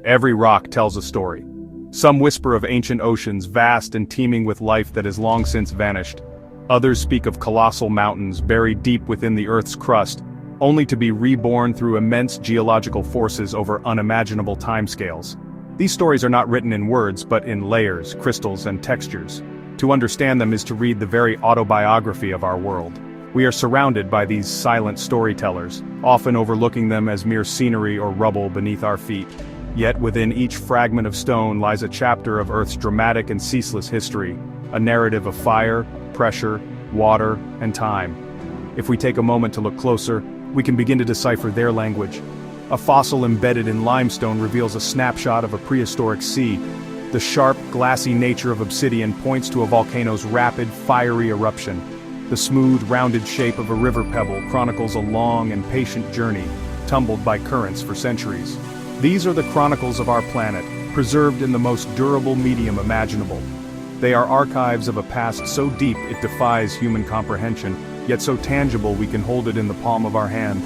Every rock tells a story. Some whisper of ancient oceans vast and teeming with life that has long since vanished. Others speak of colossal mountains buried deep within the Earth's crust, only to be reborn through immense geological forces over unimaginable timescales. These stories are not written in words but in layers, crystals, and textures. To understand them is to read the very autobiography of our world. We are surrounded by these silent storytellers, often overlooking them as mere scenery or rubble beneath our feet. Yet within each fragment of stone lies a chapter of Earth's dramatic and ceaseless history, a narrative of fire, pressure, water, and time. If we take a moment to look closer, we can begin to decipher their language. A fossil embedded in limestone reveals a snapshot of a prehistoric sea. The sharp, glassy nature of obsidian points to a volcano's rapid, fiery eruption. The smooth, rounded shape of a river pebble chronicles a long and patient journey, tumbled by currents for centuries. These are the chronicles of our planet, preserved in the most durable medium imaginable. They are archives of a past so deep it defies human comprehension, yet so tangible we can hold it in the palm of our hand.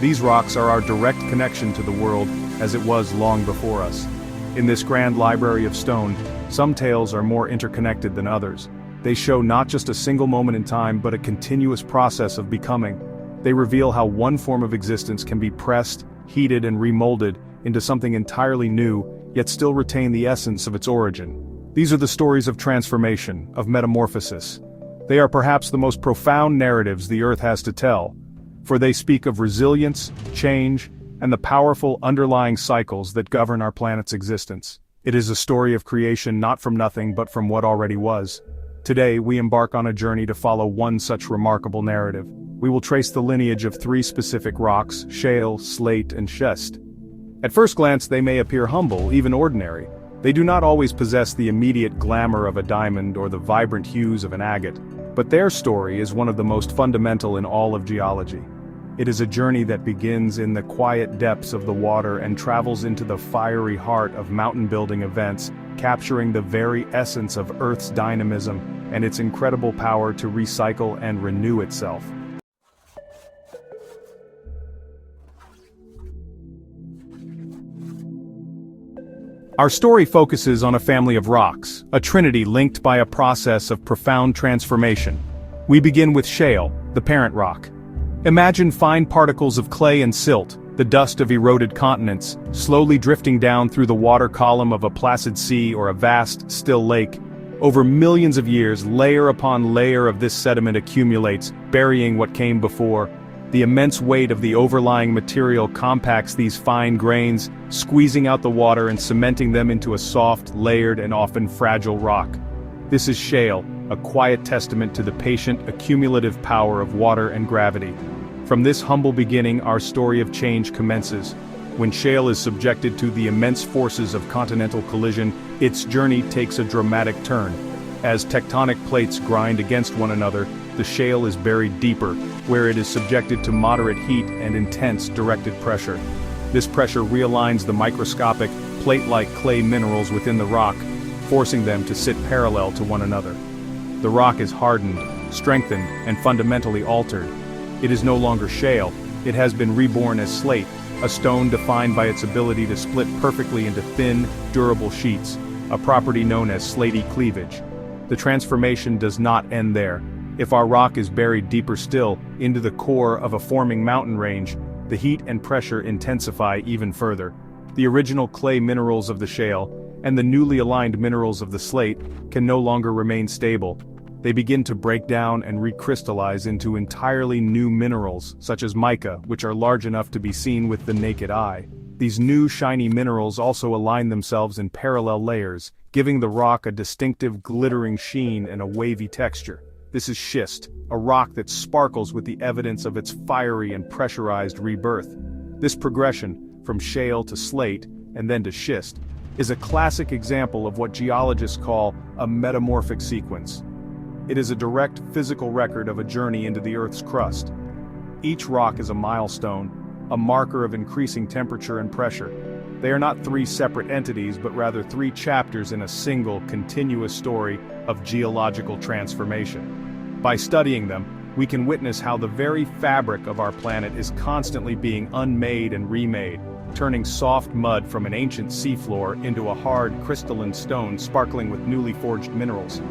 These rocks are our direct connection to the world as it was long before us. In this grand library of stone, some tales are more interconnected than others. They show not just a single moment in time but a continuous process of becoming. They reveal how one form of existence can be pressed, heated, and remolded into something entirely new, yet still retain the essence of its origin. These are the stories of transformation, of metamorphosis. They are perhaps the most profound narratives the Earth has to tell, for they speak of resilience, change, and the powerful underlying cycles that govern our planet's existence. It is a story of creation not from nothing but from what already was. Today, we embark on a journey to follow one such remarkable narrative. We will trace the lineage of three specific rocks: Shale, Slate, and Schist. At first glance, they may appear humble, even ordinary. They do not always possess the immediate glamour of a diamond or the vibrant hues of an agate, but their story is one of the most fundamental in all of geology. It is a journey that begins in the quiet depths of the water and travels into the fiery heart of mountain-building events, capturing the very essence of Earth's dynamism and its incredible power to recycle and renew itself. Our story focuses on a family of rocks, a trinity linked by a process of profound transformation. We begin with Shale, the parent rock. Imagine fine particles of clay and silt, the dust of eroded continents, slowly drifting down through the water column of a placid sea or a vast, still lake. Over millions of years, layer upon layer of this sediment accumulates, burying what came before. The immense weight of the overlying material compacts these fine grains, squeezing out the water and cementing them into a soft, layered, and often fragile rock. This is Shale, a quiet testament to the patient, accumulative power of water and gravity. From this humble beginning, our story of change commences. When Shale is subjected to the immense forces of continental collision, its journey takes a dramatic turn. As tectonic plates grind against one another, the shale is buried deeper, where it is subjected to moderate heat and intense directed pressure. This pressure realigns the microscopic, plate-like clay minerals within the rock, forcing them to sit parallel to one another. The rock is hardened, strengthened, and fundamentally altered. It is no longer shale, it has been reborn as slate, a stone defined by its ability to split perfectly into thin, durable sheets, a property known as slaty cleavage. The transformation does not end there. If our rock is buried deeper still, into the core of a forming mountain range, the heat and pressure intensify even further. The original clay minerals of the shale, and the newly aligned minerals of the slate, can no longer remain stable. They begin to break down and recrystallize into entirely new minerals, such as mica, which are large enough to be seen with the naked eye. These new shiny minerals also align themselves in parallel layers, giving the rock a distinctive glittering sheen and a wavy texture. This is schist, a rock that sparkles with the evidence of its fiery and pressurized rebirth. This progression, from shale to slate, and then to schist, is a classic example of what geologists call a metamorphic sequence. It is a direct physical record of a journey into the Earth's crust. Each rock is a milestone, a marker of increasing temperature and pressure. They are not three separate entities but rather three chapters in a single, continuous story of geological transformation. By studying them, we can witness how the very fabric of our planet is constantly being unmade and remade. turning soft mud from an ancient seafloor into a hard, crystalline stone sparkling with newly forged minerals.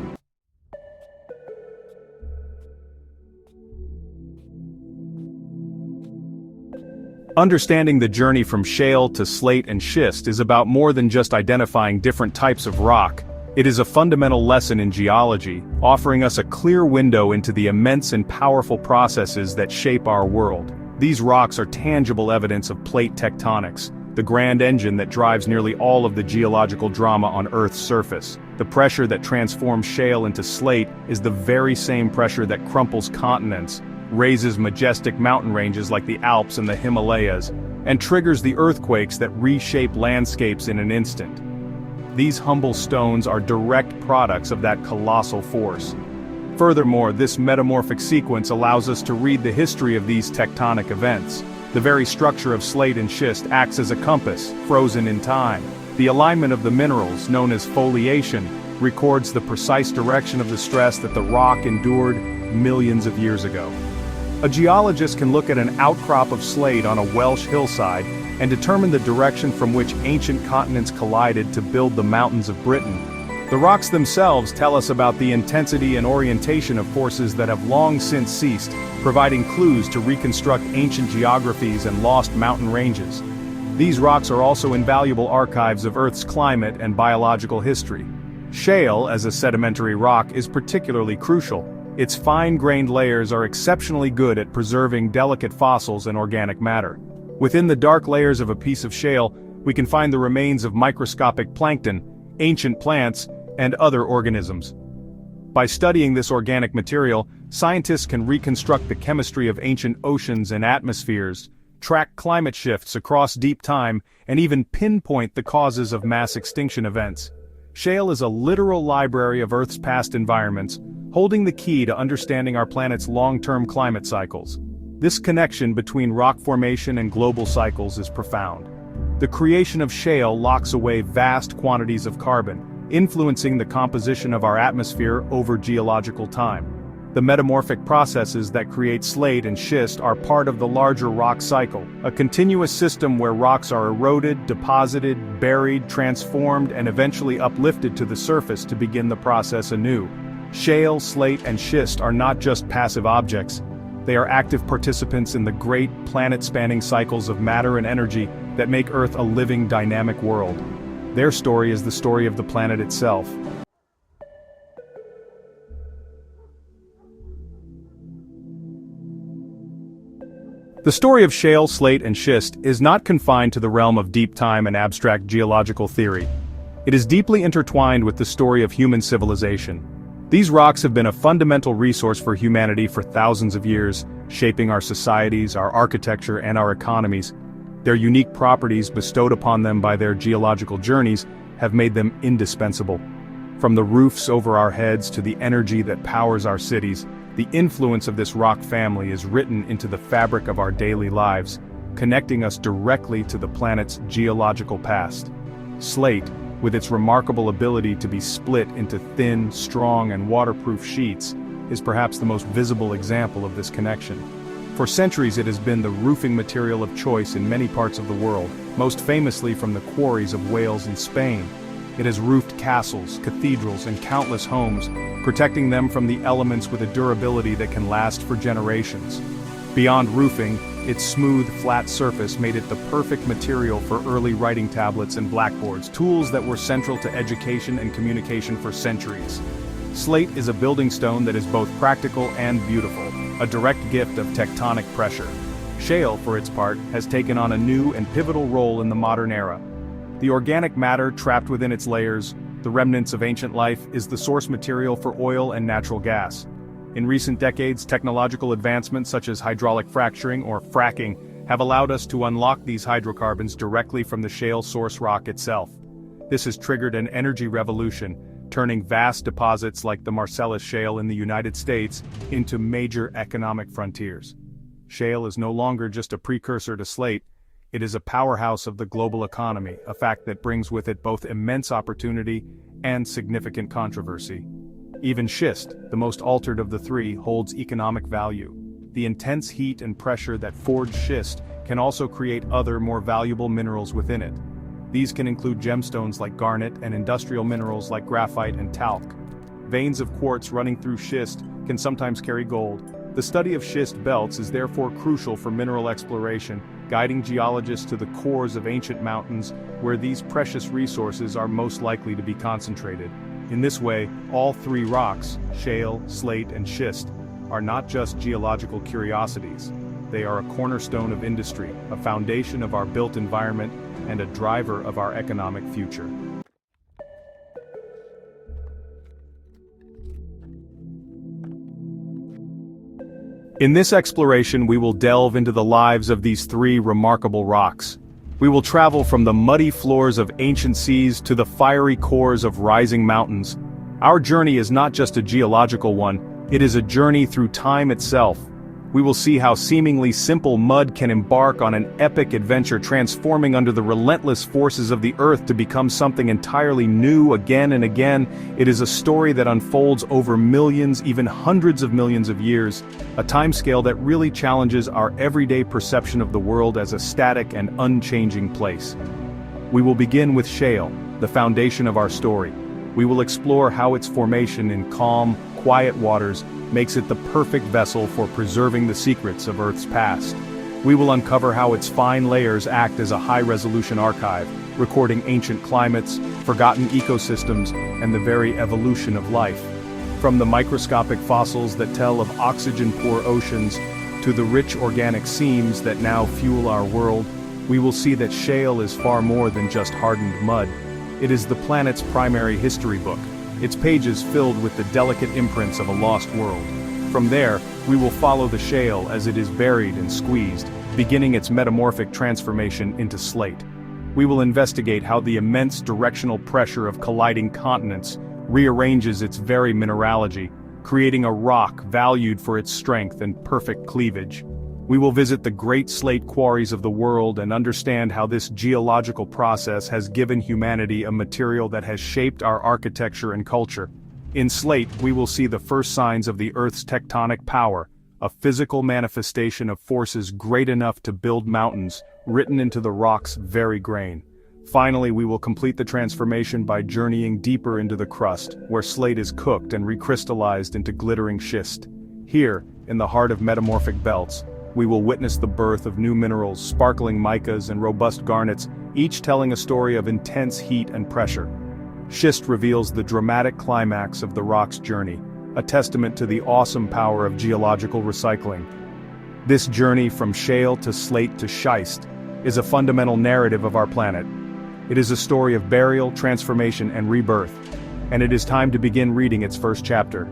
Understanding the journey from shale to slate and schist is about more than just identifying different types of rock. It is a fundamental lesson in geology, offering us a clear window into the immense and powerful processes that shape our world. These rocks are tangible evidence of plate tectonics, the grand engine that drives nearly all of the geological drama on Earth's surface. The pressure that transforms shale into slate is the very same pressure that crumples continents, raises majestic mountain ranges like the Alps and the Himalayas, and triggers the earthquakes that reshape landscapes in an instant. These humble stones are direct products of that colossal force. Furthermore, this metamorphic sequence allows us to read the history of these tectonic events. The very structure of slate and schist acts as a compass, frozen in time. The alignment of the minerals, known as foliation, records the precise direction of the stress that the rock endured millions of years ago. A geologist can look at an outcrop of slate on a Welsh hillside and determine the direction from which ancient continents collided to build the mountains of Britain. The rocks themselves tell us about the intensity and orientation of forces that have long since ceased, providing clues to reconstruct ancient geographies and lost mountain ranges. These rocks are also invaluable archives of Earth's climate and biological history. Shale, as a sedimentary rock, is particularly crucial. Its fine-grained layers are exceptionally good at preserving delicate fossils and organic matter. Within the dark layers of a piece of shale, we can find the remains of microscopic plankton, ancient plants, and other organisms. By studying this organic material, scientists can reconstruct the chemistry of ancient oceans and atmospheres, track climate shifts across deep time, and even pinpoint the causes of mass extinction events. Shale is a literal library of Earth's past environments, holding the key to understanding our planet's long-term climate cycles. This connection between rock formation and global cycles is profound. The creation of shale locks away vast quantities of carbon, influencing the composition of our atmosphere over geological time. The metamorphic processes that create slate and schist are part of the larger rock cycle, a continuous system where rocks are eroded, deposited, buried, transformed, and eventually uplifted to the surface to begin the process anew. Shale, slate, and schist are not just passive objects. They are active participants in the great, planet-spanning cycles of matter and energy that make Earth a living, dynamic world. Their story is the story of the planet itself. The story of shale, slate, and schist is not confined to the realm of deep time and abstract geological theory. It is deeply intertwined with the story of human civilization. These rocks have been a fundamental resource for humanity for thousands of years, shaping our societies, our architecture, and our economies. Their unique properties bestowed upon them by their geological journeys have made them indispensable. From the roofs over our heads to the energy that powers our cities, the influence of this rock family is written into the fabric of our daily lives, connecting us directly to the planet's geological past. Slate, with its remarkable ability to be split into thin, strong, and waterproof sheets, is perhaps the most visible example of this connection. For centuries it has been the roofing material of choice in many parts of the world, most famously from the quarries of Wales and Spain. It has roofed castles, cathedrals, and countless homes, protecting them from the elements with a durability that can last for generations. Beyond roofing, its smooth, flat surface made it the perfect material for early writing tablets and blackboards, tools that were central to education and communication for centuries. Slate is a building stone that is both practical and beautiful, a direct gift of tectonic pressure. Shale, for its part, has taken on a new and pivotal role in the modern era. The organic matter trapped within its layers, the remnants of ancient life, is the source material for oil and natural gas. In recent decades, technological advancements such as hydraulic fracturing or fracking have allowed us to unlock these hydrocarbons directly from the shale source rock itself. This has triggered an energy revolution, turning vast deposits like the Marcellus Shale in the United States into major economic frontiers. Shale is no longer just a precursor to slate, it is a powerhouse of the global economy, a fact that brings with it both immense opportunity and significant controversy. Even schist, the most altered of the three, holds economic value. the intense heat and pressure that forge schist can also create other more valuable minerals within it. These can include gemstones like garnet and industrial minerals like graphite and talc. Veins of quartz running through schist can sometimes carry gold. The study of schist belts is therefore crucial for mineral exploration, guiding geologists to the cores of ancient mountains where these precious resources are most likely to be concentrated. In this way, all three rocks, shale, slate, and schist, are not just geological curiosities. They are a cornerstone of industry, a foundation of our built environment, and a driver of our economic future. In this exploration, we will delve into the lives of these three remarkable rocks. We will travel from the muddy floors of ancient seas to the fiery cores of rising mountains. Our journey is not just a geological one, it is a journey through time itself. We will see how seemingly simple mud can embark on an epic adventure, transforming under the relentless forces of the earth to become something entirely new again and again. It is a story that unfolds over millions, even hundreds of millions of years, a timescale that really challenges our everyday perception of the world as a static and unchanging place. We will begin with shale, the foundation of our story. We will explore how its formation in calm, quiet waters makes it the perfect vessel for preserving the secrets of Earth's past. We will uncover how its fine layers act as a high-resolution archive, recording ancient climates, forgotten ecosystems, and the very evolution of life. From the microscopic fossils that tell of oxygen-poor oceans to the rich organic seams that now fuel our world, we will see that shale is far more than just hardened mud. It is the planet's primary history book, its pages filled with the delicate imprints of a lost world. From there, we will follow the shale as it is buried and squeezed, beginning its metamorphic transformation into slate. We will investigate how the immense directional pressure of colliding continents rearranges its very mineralogy, creating a rock valued for its strength and perfect cleavage. We will visit the great slate quarries of the world and understand how this geological process has given humanity a material that has shaped our architecture and culture. In slate, we will see the first signs of the Earth's tectonic power, a physical manifestation of forces great enough to build mountains, written into the rock's very grain. Finally, we will complete the transformation by journeying deeper into the crust, where slate is cooked and recrystallized into glittering schist. Here, in the heart of metamorphic belts, we will witness the birth of new minerals, sparkling micas and robust garnets, each telling a story of intense heat and pressure. Schist reveals the dramatic climax of the rock's journey, a testament to the awesome power of geological recycling. This journey from shale to slate to schist is a fundamental narrative of our planet. It is a story of burial, transformation, and rebirth, and it is time to begin reading its first chapter.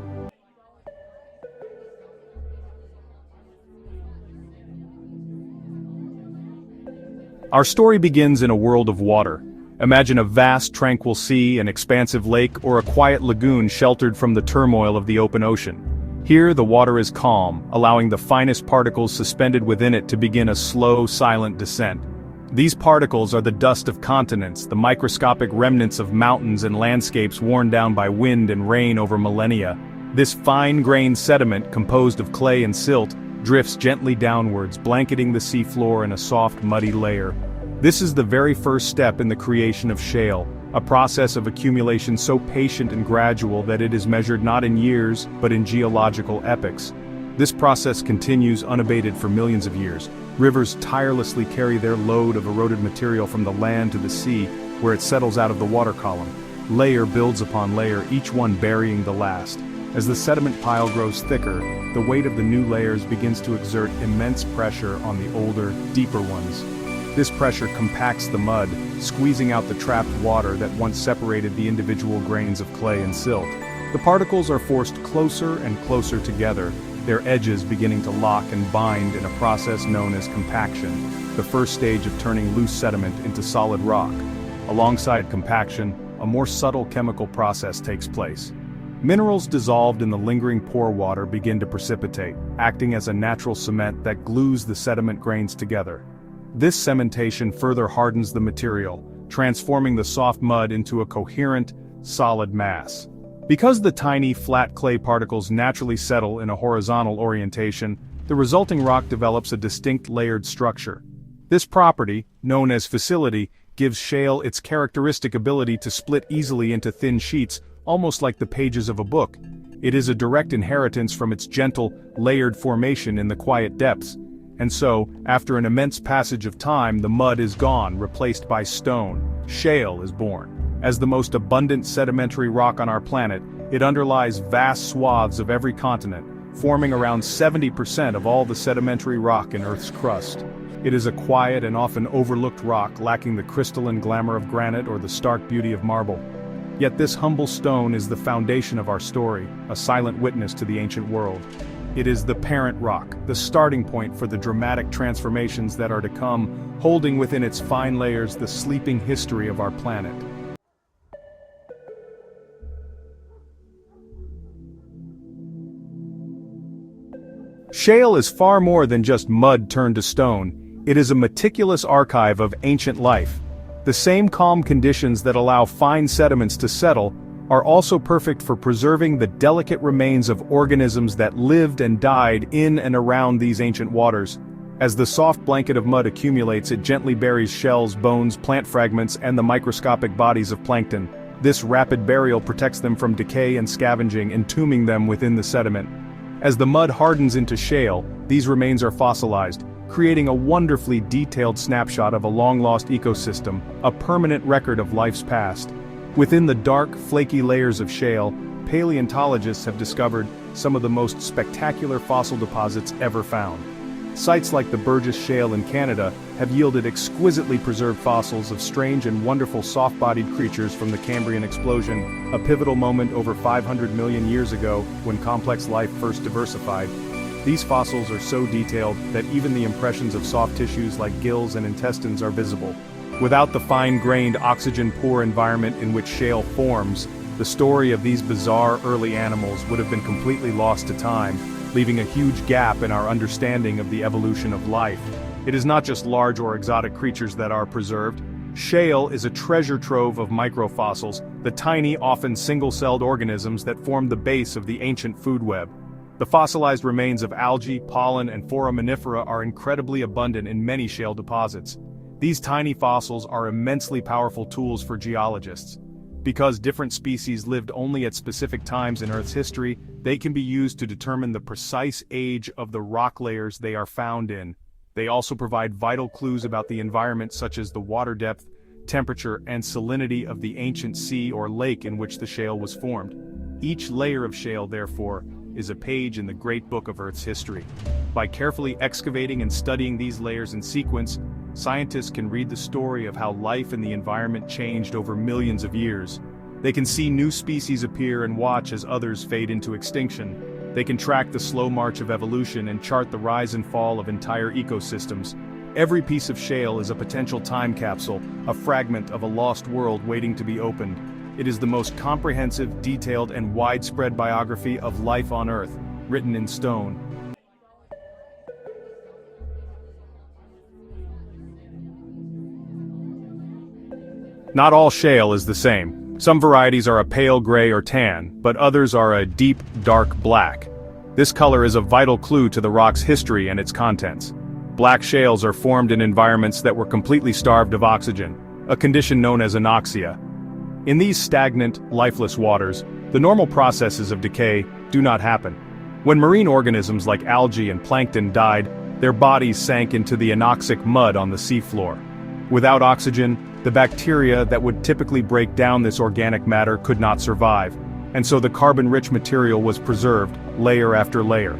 Our story begins in a world of water. Imagine a vast, tranquil sea, an expansive lake, or a quiet lagoon sheltered from the turmoil of the open ocean. Here, the water is calm, allowing the finest particles suspended within it to begin a slow, silent descent. These particles are the dust of continents, the microscopic remnants of mountains and landscapes worn down by wind and rain over millennia. This fine-grained sediment, composed of clay and silt, drifts gently downwards, blanketing the seafloor in a soft, muddy layer. This is the very first step in the creation of shale, a process of accumulation so patient and gradual that it is measured not in years, but in geological epochs. This process continues unabated for millions of years. Rivers tirelessly carry their load of eroded material from the land to the sea, where it settles out of the water column. Layer builds upon layer, each one burying the last. As the sediment pile grows thicker, the weight of the new layers begins to exert immense pressure on the older, deeper ones. This pressure compacts the mud, squeezing out the trapped water that once separated the individual grains of clay and silt. The particles are forced closer and closer together, their edges beginning to lock and bind in a process known as compaction, the first stage of turning loose sediment into solid rock. Alongside compaction, a more subtle chemical process takes place. Minerals dissolved in the lingering pore water begin to precipitate, acting as a natural cement that glues the sediment grains together. This cementation further hardens the material, transforming the soft mud into a coherent, solid mass. Because the tiny, flat clay particles naturally settle in a horizontal orientation, the resulting rock develops a distinct layered structure. This property, known as fissility, gives shale its characteristic ability to split easily into thin sheets, almost like the pages of a book. It is a direct inheritance from its gentle, layered formation in the quiet depths. And so, after an immense passage of time, the mud is gone, replaced by stone. Shale is born. As the most abundant sedimentary rock on our planet, it underlies vast swaths of every continent, forming around 70% of all the sedimentary rock in Earth's crust. It is a quiet and often overlooked rock, lacking the crystalline glamour of granite or the stark beauty of marble. Yet this humble stone is the foundation of our story, a silent witness to the ancient world. It is the parent rock, the starting point for the dramatic transformations that are to come, holding within its fine layers the sleeping history of our planet. Shale is far more than just mud turned to stone. It is a meticulous archive of ancient life. The same calm conditions that allow fine sediments to settle are also perfect for preserving the delicate remains of organisms that lived and died in and around these ancient waters. As the soft blanket of mud accumulates, it gently buries shells, bones, plant fragments, and the microscopic bodies of plankton. This rapid burial protects them from decay and scavenging, entombing them within the sediment. As the mud hardens into shale, these remains are fossilized, creating a wonderfully detailed snapshot of a long-lost ecosystem, a permanent record of life's past. Within the dark, flaky layers of shale, paleontologists have discovered some of the most spectacular fossil deposits ever found. Sites like the Burgess Shale in Canada have yielded exquisitely preserved fossils of strange and wonderful soft-bodied creatures from the Cambrian explosion, a pivotal moment over 500 million years ago when complex life first diversified. These fossils are so detailed that even the impressions of soft tissues like gills and intestines are visible. Without the fine-grained, oxygen-poor environment in which shale forms, the story of these bizarre early animals would have been completely lost to time, leaving a huge gap in our understanding of the evolution of life. It is not just large or exotic creatures that are preserved. Shale is a treasure trove of microfossils, the tiny, often single-celled organisms that form the base of the ancient food web. The fossilized remains of algae, pollen, and foraminifera are incredibly abundant in many shale deposits. These tiny fossils are immensely powerful tools for geologists. Because different species lived only at specific times in Earth's history, they can be used to determine the precise age of the rock layers they are found in. They also provide vital clues about the environment, such as the water depth, temperature, and salinity of the ancient sea or lake in which the shale was formed. Each layer of shale, therefore, is a page in the great book of Earth's history. By carefully excavating and studying these layers in sequence, scientists can read the story of how life and the environment changed over millions of years. They can see new species appear and watch as others fade into extinction. They can track the slow march of evolution and chart the rise and fall of entire ecosystems. Every piece of shale is a potential time capsule, a fragment of a lost world waiting to be opened. It is the most comprehensive, detailed, and widespread biography of life on Earth, written in stone. Not all shale is the same. Some varieties are a pale gray or tan, but others are a deep, dark black. This color is a vital clue to the rock's history and its contents. Black shales are formed in environments that were completely starved of oxygen, a condition known as anoxia. In these stagnant, lifeless waters, the normal processes of decay do not happen. When marine organisms like algae and plankton died, their bodies sank into the anoxic mud on the seafloor. Without oxygen, the bacteria that would typically break down this organic matter could not survive, and so the carbon-rich material was preserved, layer after layer.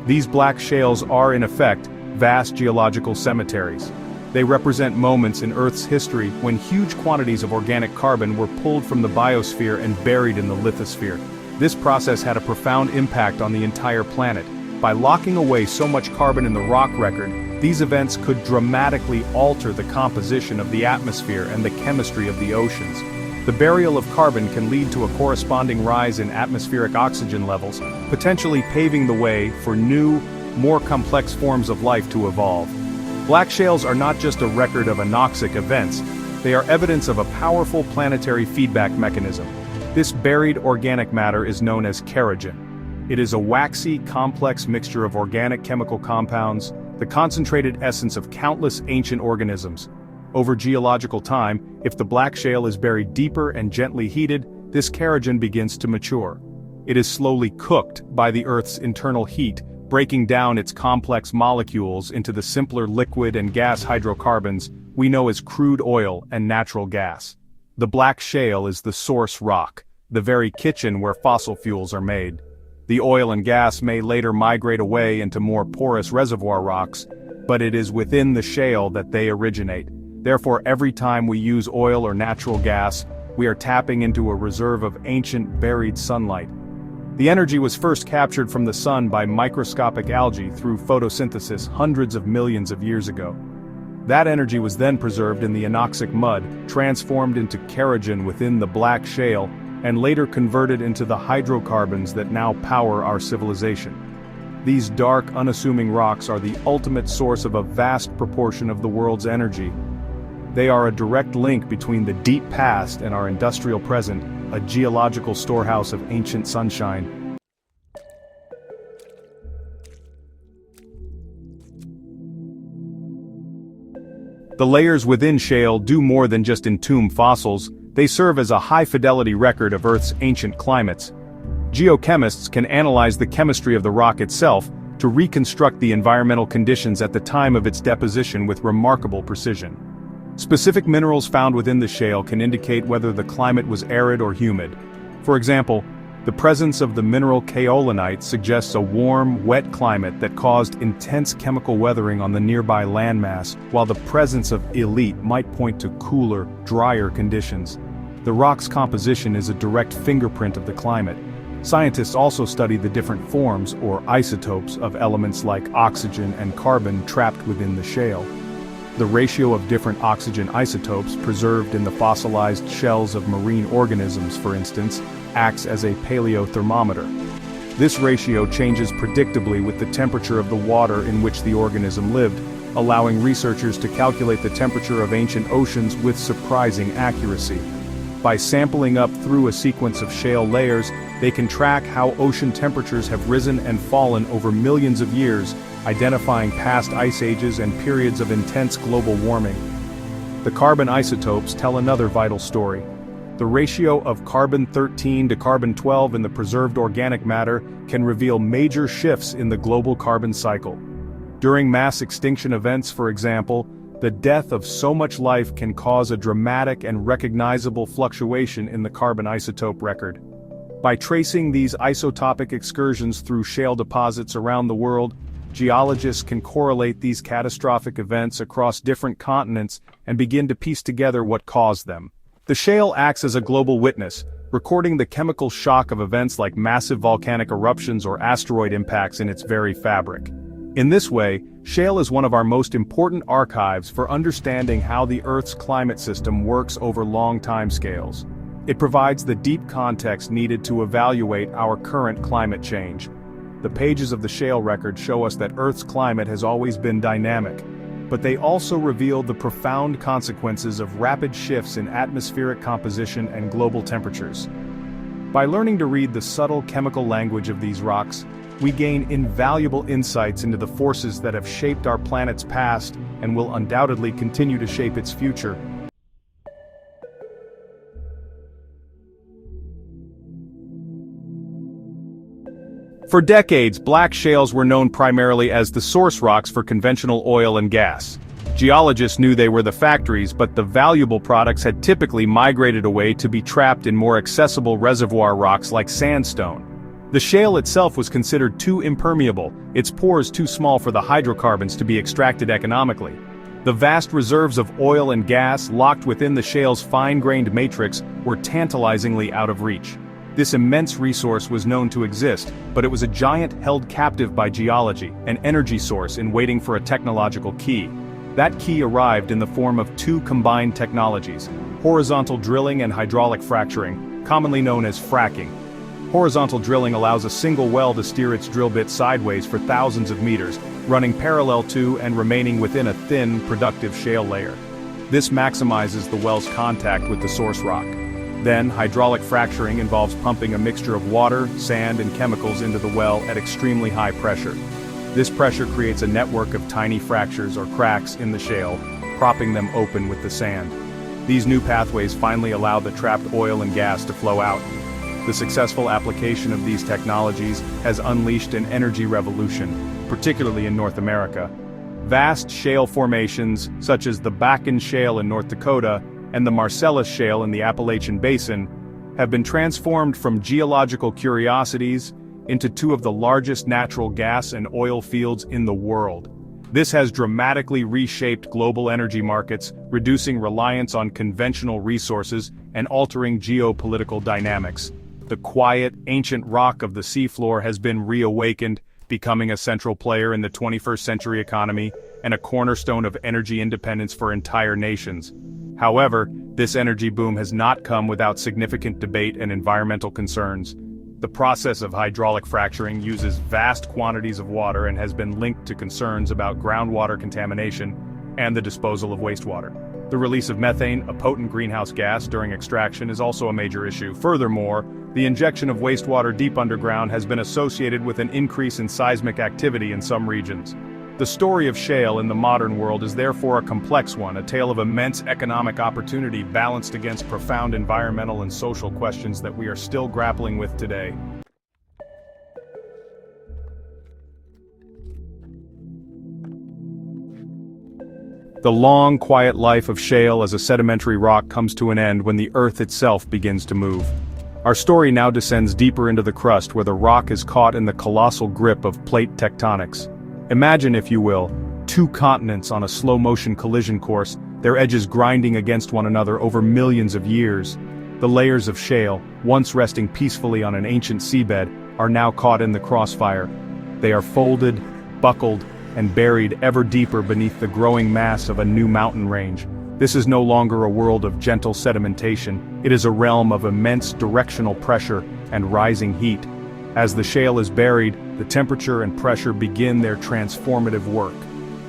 These black shales are, in effect, vast geological cemeteries. They represent moments in Earth's history when huge quantities of organic carbon were pulled from the biosphere and buried in the lithosphere. This process had a profound impact on the entire planet. By locking away so much carbon in the rock record, these events could dramatically alter the composition of the atmosphere and the chemistry of the oceans. The burial of carbon can lead to a corresponding rise in atmospheric oxygen levels, potentially paving the way for new, more complex forms of life to evolve. Black shales are not just a record of anoxic events, they are evidence of a powerful planetary feedback mechanism. This buried organic matter is known as kerogen. It is a waxy, complex mixture of organic chemical compounds, the concentrated essence of countless ancient organisms. Over geological time, if the black shale is buried deeper and gently heated, this kerogen begins to mature. It is slowly cooked by the Earth's internal heat, breaking down its complex molecules into the simpler liquid and gas hydrocarbons we know as crude oil and natural gas. The black shale is the source rock, the very kitchen where fossil fuels are made. The oil and gas may later migrate away into more porous reservoir rocks, but it is within the shale that they originate. Therefore, every time we use oil or natural gas, we are tapping into a reserve of ancient buried sunlight. The energy was first captured from the sun by microscopic algae through photosynthesis hundreds of millions of years ago. That energy was then preserved in the anoxic mud, transformed into kerogen within the black shale, and later converted into the hydrocarbons that now power our civilization. These dark, unassuming rocks are the ultimate source of a vast proportion of the world's energy. They are a direct link between the deep past and our industrial present, a geological storehouse of ancient sunshine. The layers within shale do more than just entomb fossils, they serve as a high-fidelity record of Earth's ancient climates. Geochemists can analyze the chemistry of the rock itself to reconstruct the environmental conditions at the time of its deposition with remarkable precision. Specific minerals found within the shale can indicate whether the climate was arid or humid. For example, the presence of the mineral kaolinite suggests a warm, wet climate that caused intense chemical weathering on the nearby landmass, while the presence of illite might point to cooler, drier conditions. The rock's composition is a direct fingerprint of the climate. Scientists also study the different forms, or isotopes, of elements like oxygen and carbon trapped within the shale. The ratio of different oxygen isotopes preserved in the fossilized shells of marine organisms, for instance, acts as a paleothermometer. This ratio changes predictably with the temperature of the water in which the organism lived, allowing researchers to calculate the temperature of ancient oceans with surprising accuracy. By sampling up through a sequence of shale layers, they can track how ocean temperatures have risen and fallen over millions of years, identifying past ice ages and periods of intense global warming. The carbon isotopes tell another vital story. The ratio of carbon-13 to carbon-12 in the preserved organic matter can reveal major shifts in the global carbon cycle. During mass extinction events, for example, the death of so much life can cause a dramatic and recognizable fluctuation in the carbon isotope record. By tracing these isotopic excursions through shale deposits around the world, geologists can correlate these catastrophic events across different continents and begin to piece together what caused them. The shale acts as a global witness, recording the chemical shock of events like massive volcanic eruptions or asteroid impacts in its very fabric. In this way, shale is one of our most important archives for understanding how the Earth's climate system works over long timescales. It provides the deep context needed to evaluate our current climate change. The pages of the shale record show us that Earth's climate has always been dynamic, but they also reveal the profound consequences of rapid shifts in atmospheric composition and global temperatures. By learning to read the subtle chemical language of these rocks, we gain invaluable insights into the forces that have shaped our planet's past and will undoubtedly continue to shape its future. For decades, black shales were known primarily as the source rocks for conventional oil and gas. Geologists knew they were the factories, but the valuable products had typically migrated away to be trapped in more accessible reservoir rocks like sandstone. The shale itself was considered too impermeable, its pores too small for the hydrocarbons to be extracted economically. The vast reserves of oil and gas locked within the shale's fine-grained matrix were tantalizingly out of reach. This immense resource was known to exist, but it was a giant held captive by geology, an energy source in waiting for a technological key. That key arrived in the form of two combined technologies: horizontal drilling and hydraulic fracturing, commonly known as fracking. Horizontal drilling allows a single well to steer its drill bit sideways for thousands of meters, running parallel to and remaining within a thin, productive shale layer. This maximizes the well's contact with the source rock. Then, hydraulic fracturing involves pumping a mixture of water, sand, and chemicals into the well at extremely high pressure. This pressure creates a network of tiny fractures or cracks in the shale, propping them open with the sand. These new pathways finally allow the trapped oil and gas to flow out. The successful application of these technologies has unleashed an energy revolution, particularly in North America. Vast shale formations, such as the Bakken Shale in North Dakota and the Marcellus Shale in the Appalachian Basin, have been transformed from geological curiosities into two of the largest natural gas and oil fields in the world. This has dramatically reshaped global energy markets, reducing reliance on conventional resources and altering geopolitical dynamics. The quiet, ancient rock of the seafloor has been reawakened, becoming a central player in the 21st century economy and a cornerstone of energy independence for entire nations. However, this energy boom has not come without significant debate and environmental concerns. The process of hydraulic fracturing uses vast quantities of water and has been linked to concerns about groundwater contamination and the disposal of wastewater. The release of methane, a potent greenhouse gas during extraction, is also a major issue. Furthermore, the injection of wastewater deep underground has been associated with an increase in seismic activity in some regions. The story of shale in the modern world is therefore a complex one, a tale of immense economic opportunity balanced against profound environmental and social questions that we are still grappling with today. The long, quiet life of shale as a sedimentary rock comes to an end when the earth itself begins to move. Our story now descends deeper into the crust where the rock is caught in the colossal grip of plate tectonics. Imagine, if you will, two continents on a slow-motion collision course, their edges grinding against one another over millions of years. The layers of shale, once resting peacefully on an ancient seabed, are now caught in the crossfire. They are folded, buckled, and buried ever deeper beneath the growing mass of a new mountain range. This is no longer a world of gentle sedimentation, it is a realm of immense directional pressure and rising heat. As the shale is buried, the temperature and pressure begin their transformative work.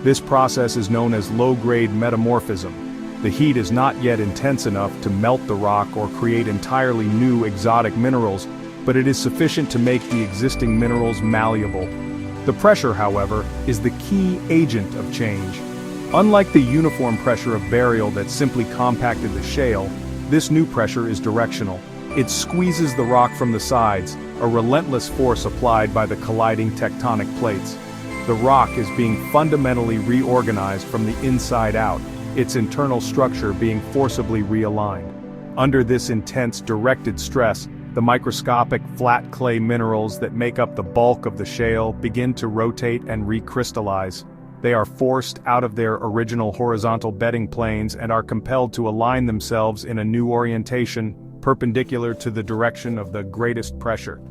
This process is known as low-grade metamorphism. The heat is not yet intense enough to melt the rock or create entirely new exotic minerals, but it is sufficient to make the existing minerals malleable. The pressure, however, is the key agent of change. Unlike the uniform pressure of burial that simply compacted the shale, this new pressure is directional. It squeezes the rock from the sides, a relentless force applied by the colliding tectonic plates. The rock is being fundamentally reorganized from the inside out, its internal structure being forcibly realigned. Under this intense directed stress, the microscopic flat clay minerals that make up the bulk of the shale begin to rotate and recrystallize. They are forced out of their original horizontal bedding planes and are compelled to align themselves in a new orientation, perpendicular to the direction of the greatest pressure.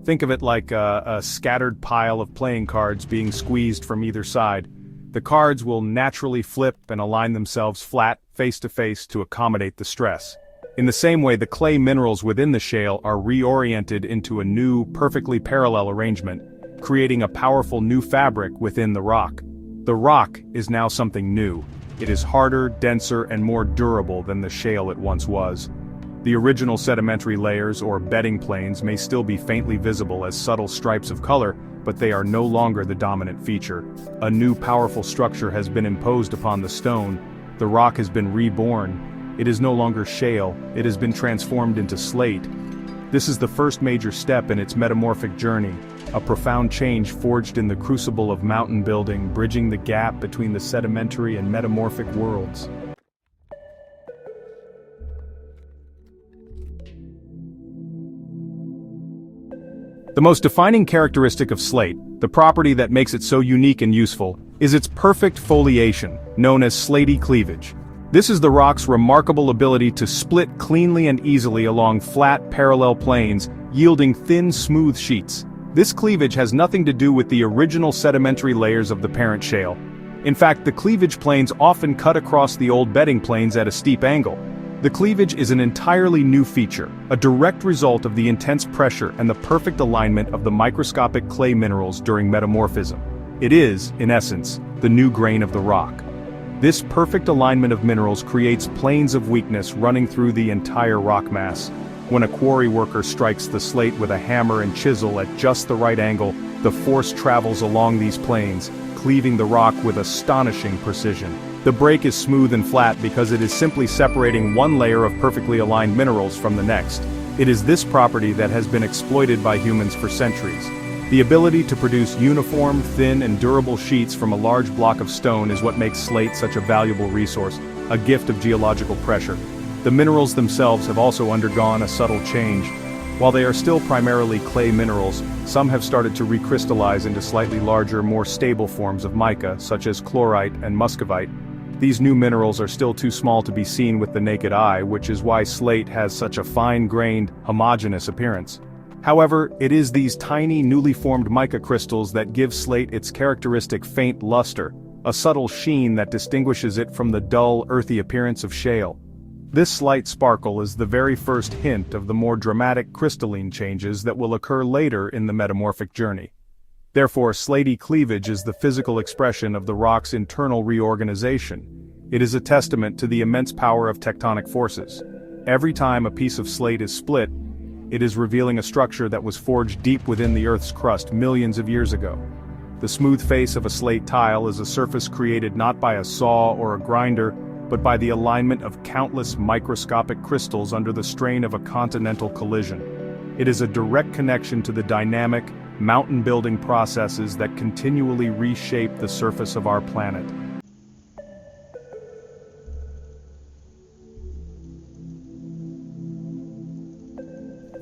Think of it like a scattered pile of playing cards being squeezed from either side. The cards will naturally flip and align themselves flat, face to face, to accommodate the stress. In the same way, the clay minerals within the shale are reoriented into a new, perfectly parallel arrangement, creating a powerful new fabric within the rock. The rock is now something new. It is harder, denser, and more durable than the shale it once was. The original sedimentary layers or bedding planes may still be faintly visible as subtle stripes of color, but they are no longer the dominant feature. A new powerful structure has been imposed upon the stone. The rock has been reborn. It is no longer shale, it has been transformed into slate. This is the first major step in its metamorphic journey, a profound change forged in the crucible of mountain building, bridging the gap between the sedimentary and metamorphic worlds. The most defining characteristic of slate, the property that makes it so unique and useful, is its perfect foliation, known as slaty cleavage. This is the rock's remarkable ability to split cleanly and easily along flat, parallel planes, yielding thin, smooth sheets. This cleavage has nothing to do with the original sedimentary layers of the parent shale. In fact, the cleavage planes often cut across the old bedding planes at a steep angle. The cleavage is an entirely new feature, a direct result of the intense pressure and the perfect alignment of the microscopic clay minerals during metamorphism. It is, in essence, the new grain of the rock. This perfect alignment of minerals creates planes of weakness running through the entire rock mass. When a quarry worker strikes the slate with a hammer and chisel at just the right angle, the force travels along these planes, cleaving the rock with astonishing precision. The break is smooth and flat because it is simply separating one layer of perfectly aligned minerals from the next. It is this property that has been exploited by humans for centuries. The ability to produce uniform, thin and durable sheets from a large block of stone is what makes slate such a valuable resource, a gift of geological pressure. The minerals themselves have also undergone a subtle change. While they are still primarily clay minerals, some have started to recrystallize into slightly larger, more stable forms of mica, such as chlorite and muscovite. These new minerals are still too small to be seen with the naked eye, which is why slate has such a fine-grained, homogeneous appearance. However, it is these tiny, newly formed mica crystals that give slate its characteristic faint luster, a subtle sheen that distinguishes it from the dull, earthy appearance of shale. This slight sparkle is the very first hint of the more dramatic crystalline changes that will occur later in the metamorphic journey. Therefore, slaty cleavage is the physical expression of the rock's internal reorganization. It is a testament to the immense power of tectonic forces. Every time a piece of slate is split, it is revealing a structure that was forged deep within the Earth's crust millions of years ago. The smooth face of a slate tile is a surface created not by a saw or a grinder, but by the alignment of countless microscopic crystals under the strain of a continental collision. It is a direct connection to the dynamic, mountain-building processes that continually reshape the surface of our planet.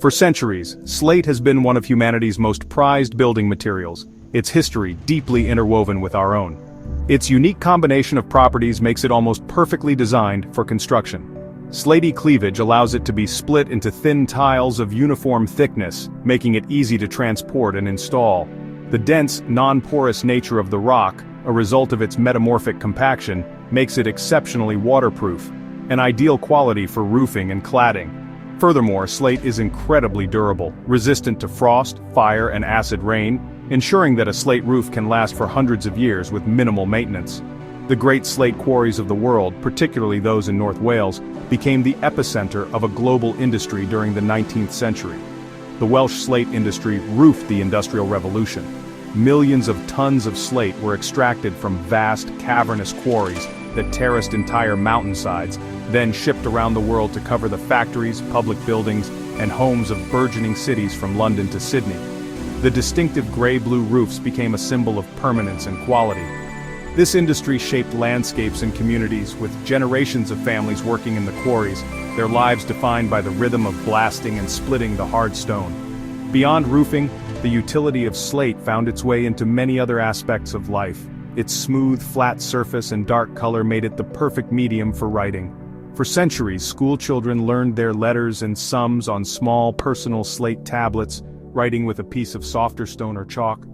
For centuries, slate has been one of humanity's most prized building materials, its history deeply interwoven with our own. Its unique combination of properties makes it almost perfectly designed for construction. Slaty cleavage allows it to be split into thin tiles of uniform thickness, making it easy to transport and install. The dense, non-porous nature of the rock, a result of its metamorphic compaction, makes it exceptionally waterproof, an ideal quality for roofing and cladding. Furthermore, slate is incredibly durable, resistant to frost, fire, and acid rain, ensuring that a slate roof can last for hundreds of years with minimal maintenance. The great slate quarries of the world, particularly those in North Wales, became the epicenter of a global industry during the 19th century. The Welsh slate industry roofed the Industrial Revolution. Millions of tons of slate were extracted from vast, cavernous quarries that terraced entire mountainsides, then shipped around the world to cover the factories, public buildings, and homes of burgeoning cities from London to Sydney. The distinctive gray-blue roofs became a symbol of permanence and quality. This industry shaped landscapes and communities, with generations of families working in the quarries, their lives defined by the rhythm of blasting and splitting the hard stone. Beyond roofing, the utility of slate found its way into many other aspects of life. Its smooth, flat surface and dark color made it the perfect medium for writing. For centuries, school children learned their letters and sums on small, personal slate tablets, writing with a piece of softer stone or chalk.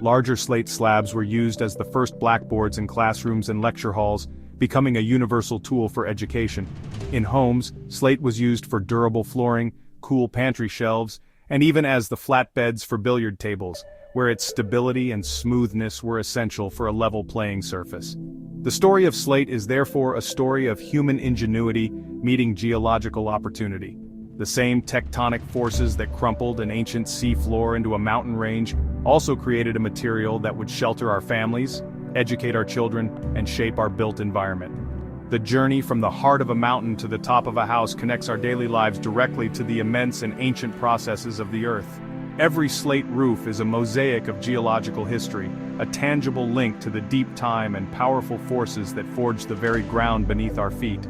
Larger slate slabs were used as the first blackboards in classrooms and lecture halls, becoming a universal tool for education. In homes, slate was used for durable flooring, cool pantry shelves, and even as the flat beds for billiard tables, where its stability and smoothness were essential for a level playing surface. The story of slate is therefore a story of human ingenuity meeting geological opportunity. The same tectonic forces that crumpled an ancient seafloor into a mountain range also created a material that would shelter our families, educate our children, and shape our built environment. The journey from the heart of a mountain to the top of a house connects our daily lives directly to the immense and ancient processes of the earth. Every slate roof is a mosaic of geological history, a tangible link to the deep time and powerful forces that forge the very ground beneath our feet.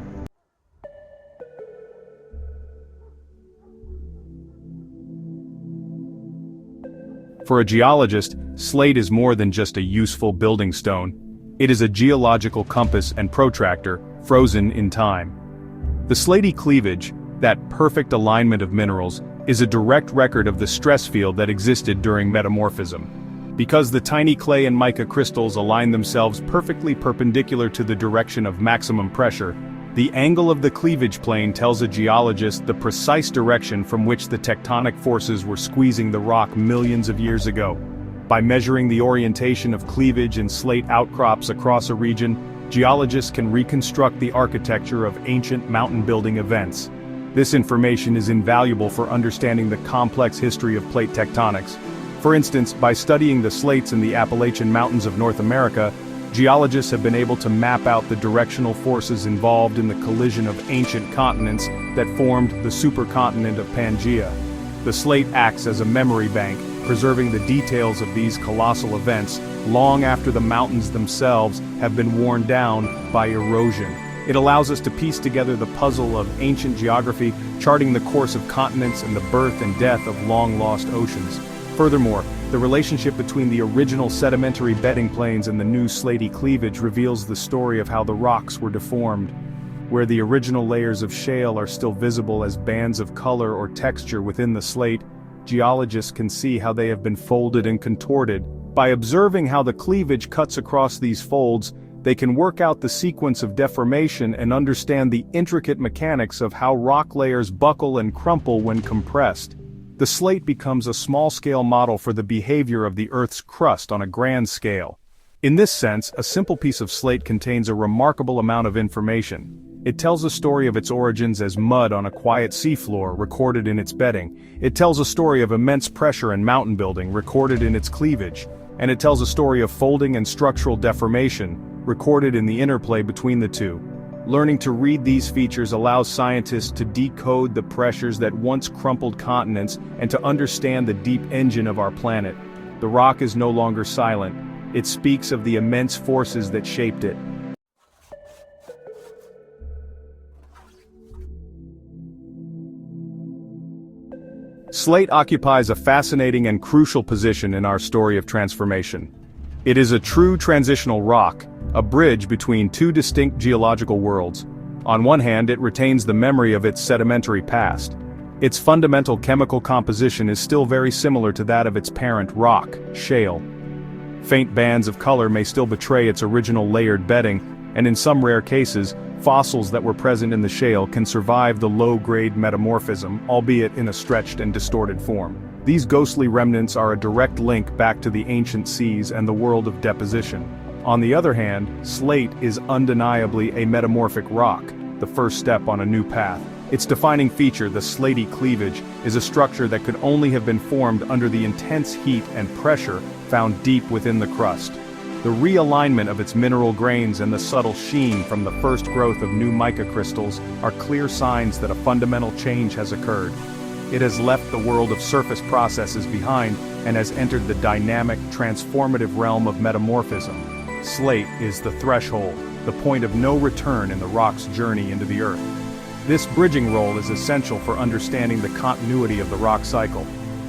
For a geologist, slate is more than just a useful building stone. It is a geological compass and protractor, frozen in time. The slaty cleavage, that perfect alignment of minerals, is a direct record of the stress field that existed during metamorphism. Because the tiny clay and mica crystals align themselves perfectly perpendicular to the direction of maximum pressure, the angle of the cleavage plane tells a geologist the precise direction from which the tectonic forces were squeezing the rock millions of years ago. By measuring the orientation of cleavage in slate outcrops across a region, Geologists can reconstruct the architecture of ancient mountain-building events. This information is invaluable for understanding the complex history of plate tectonics. For instance, by studying the slates in the Appalachian Mountains of North America, geologists have been able to map out the directional forces involved in the collision of ancient continents that formed the supercontinent of Pangaea. The slate acts as a memory bank, preserving the details of these colossal events long after the mountains themselves have been worn down by erosion. It allows us to piece together the puzzle of ancient geography, charting the course of continents and the birth and death of long-lost oceans. Furthermore, the relationship between the original sedimentary bedding planes and the new slaty cleavage reveals the story of how the rocks were deformed. Where the original layers of shale are still visible as bands of color or texture within the slate, geologists can see how they have been folded and contorted. By observing how the cleavage cuts across these folds, they can work out the sequence of deformation and understand the intricate mechanics of how rock layers buckle and crumple when compressed. The slate becomes a small-scale model for the behavior of the Earth's crust on a grand scale. In this sense, a simple piece of slate contains a remarkable amount of information. It tells a story of its origins as mud on a quiet seafloor recorded in its bedding. It tells a story of immense pressure and mountain building recorded in its cleavage. And it tells a story of folding and structural deformation recorded in the interplay between the two. Learning to read these features allows scientists to decode the pressures that once crumpled continents and to understand the deep engine of our planet. The rock is no longer silent. It speaks of the immense forces that shaped it. Slate occupies a fascinating and crucial position in our story of transformation. It is a true transitional rock, a bridge between two distinct geological worlds. On one hand, it retains the memory of its sedimentary past. Its fundamental chemical composition is still very similar to that of its parent rock, shale. Faint bands of color may still betray its original layered bedding, and in some rare cases, fossils that were present in the shale can survive the low-grade metamorphism, albeit in a stretched and distorted form. These ghostly remnants are a direct link back to the ancient seas and the world of deposition. On the other hand, slate is undeniably a metamorphic rock, the first step on a new path. Its defining feature, the slaty cleavage, is a structure that could only have been formed under the intense heat and pressure found deep within the crust. The realignment of its mineral grains and the subtle sheen from the first growth of new mica crystals are clear signs that a fundamental change has occurred. It has left the world of surface processes behind and has entered the dynamic, transformative realm of metamorphism. Slate is the threshold, the point of no return in the rock's journey into the earth. This bridging role is essential for understanding the continuity of the rock cycle.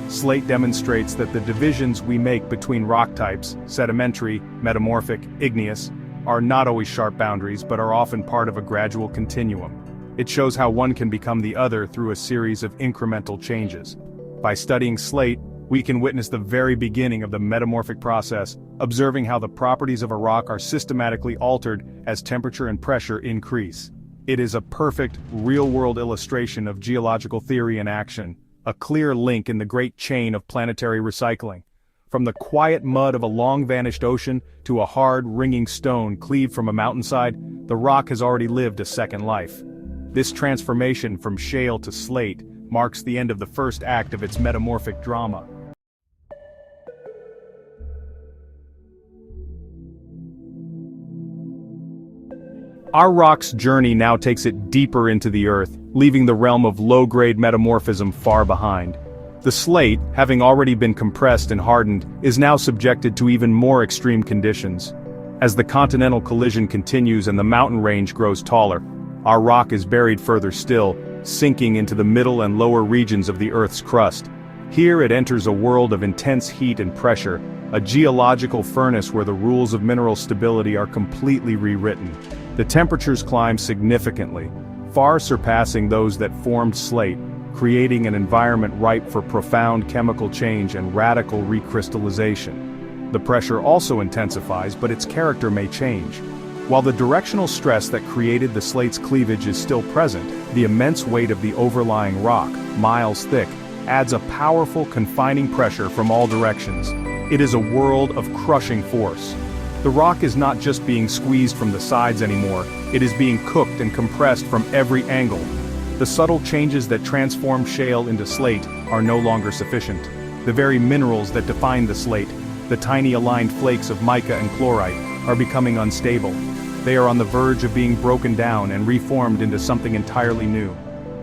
Slate demonstrates that the divisions we make between rock types, sedimentary, metamorphic, igneous, are not always sharp boundaries but are often part of a gradual continuum. It shows how one can become the other through a series of incremental changes. By studying slate, we can witness the very beginning of the metamorphic process, observing how the properties of a rock are systematically altered as temperature and pressure increase. It is a perfect, real-world illustration of geological theory in action, a clear link in the great chain of planetary recycling. From the quiet mud of a long-vanished ocean to a hard, ringing stone cleaved from a mountainside, the rock has already lived a second life. This transformation from shale to slate marks the end of the first act of its metamorphic drama. Our rock's journey now takes it deeper into the earth, leaving the realm of low-grade metamorphism far behind. The slate, having already been compressed and hardened, is now subjected to even more extreme conditions. As the continental collision continues and the mountain range grows taller, our rock is buried further still, sinking into the middle and lower regions of the Earth's crust. Here it enters a world of intense heat and pressure, a geological furnace where the rules of mineral stability are completely rewritten. The temperatures climb significantly, far surpassing those that formed slate, creating an environment ripe for profound chemical change and radical recrystallization. The pressure also intensifies, but its character may change. While the directional stress that created the slate's cleavage is still present, the immense weight of the overlying rock, miles thick, adds a powerful confining pressure from all directions. It is a world of crushing force. The rock is not just being squeezed from the sides anymore, it is being cooked and compressed from every angle. The subtle changes that transform shale into slate are no longer sufficient. The very minerals that define the slate, the tiny aligned flakes of mica and chlorite, are becoming unstable. They are on the verge of being broken down and reformed into something entirely new.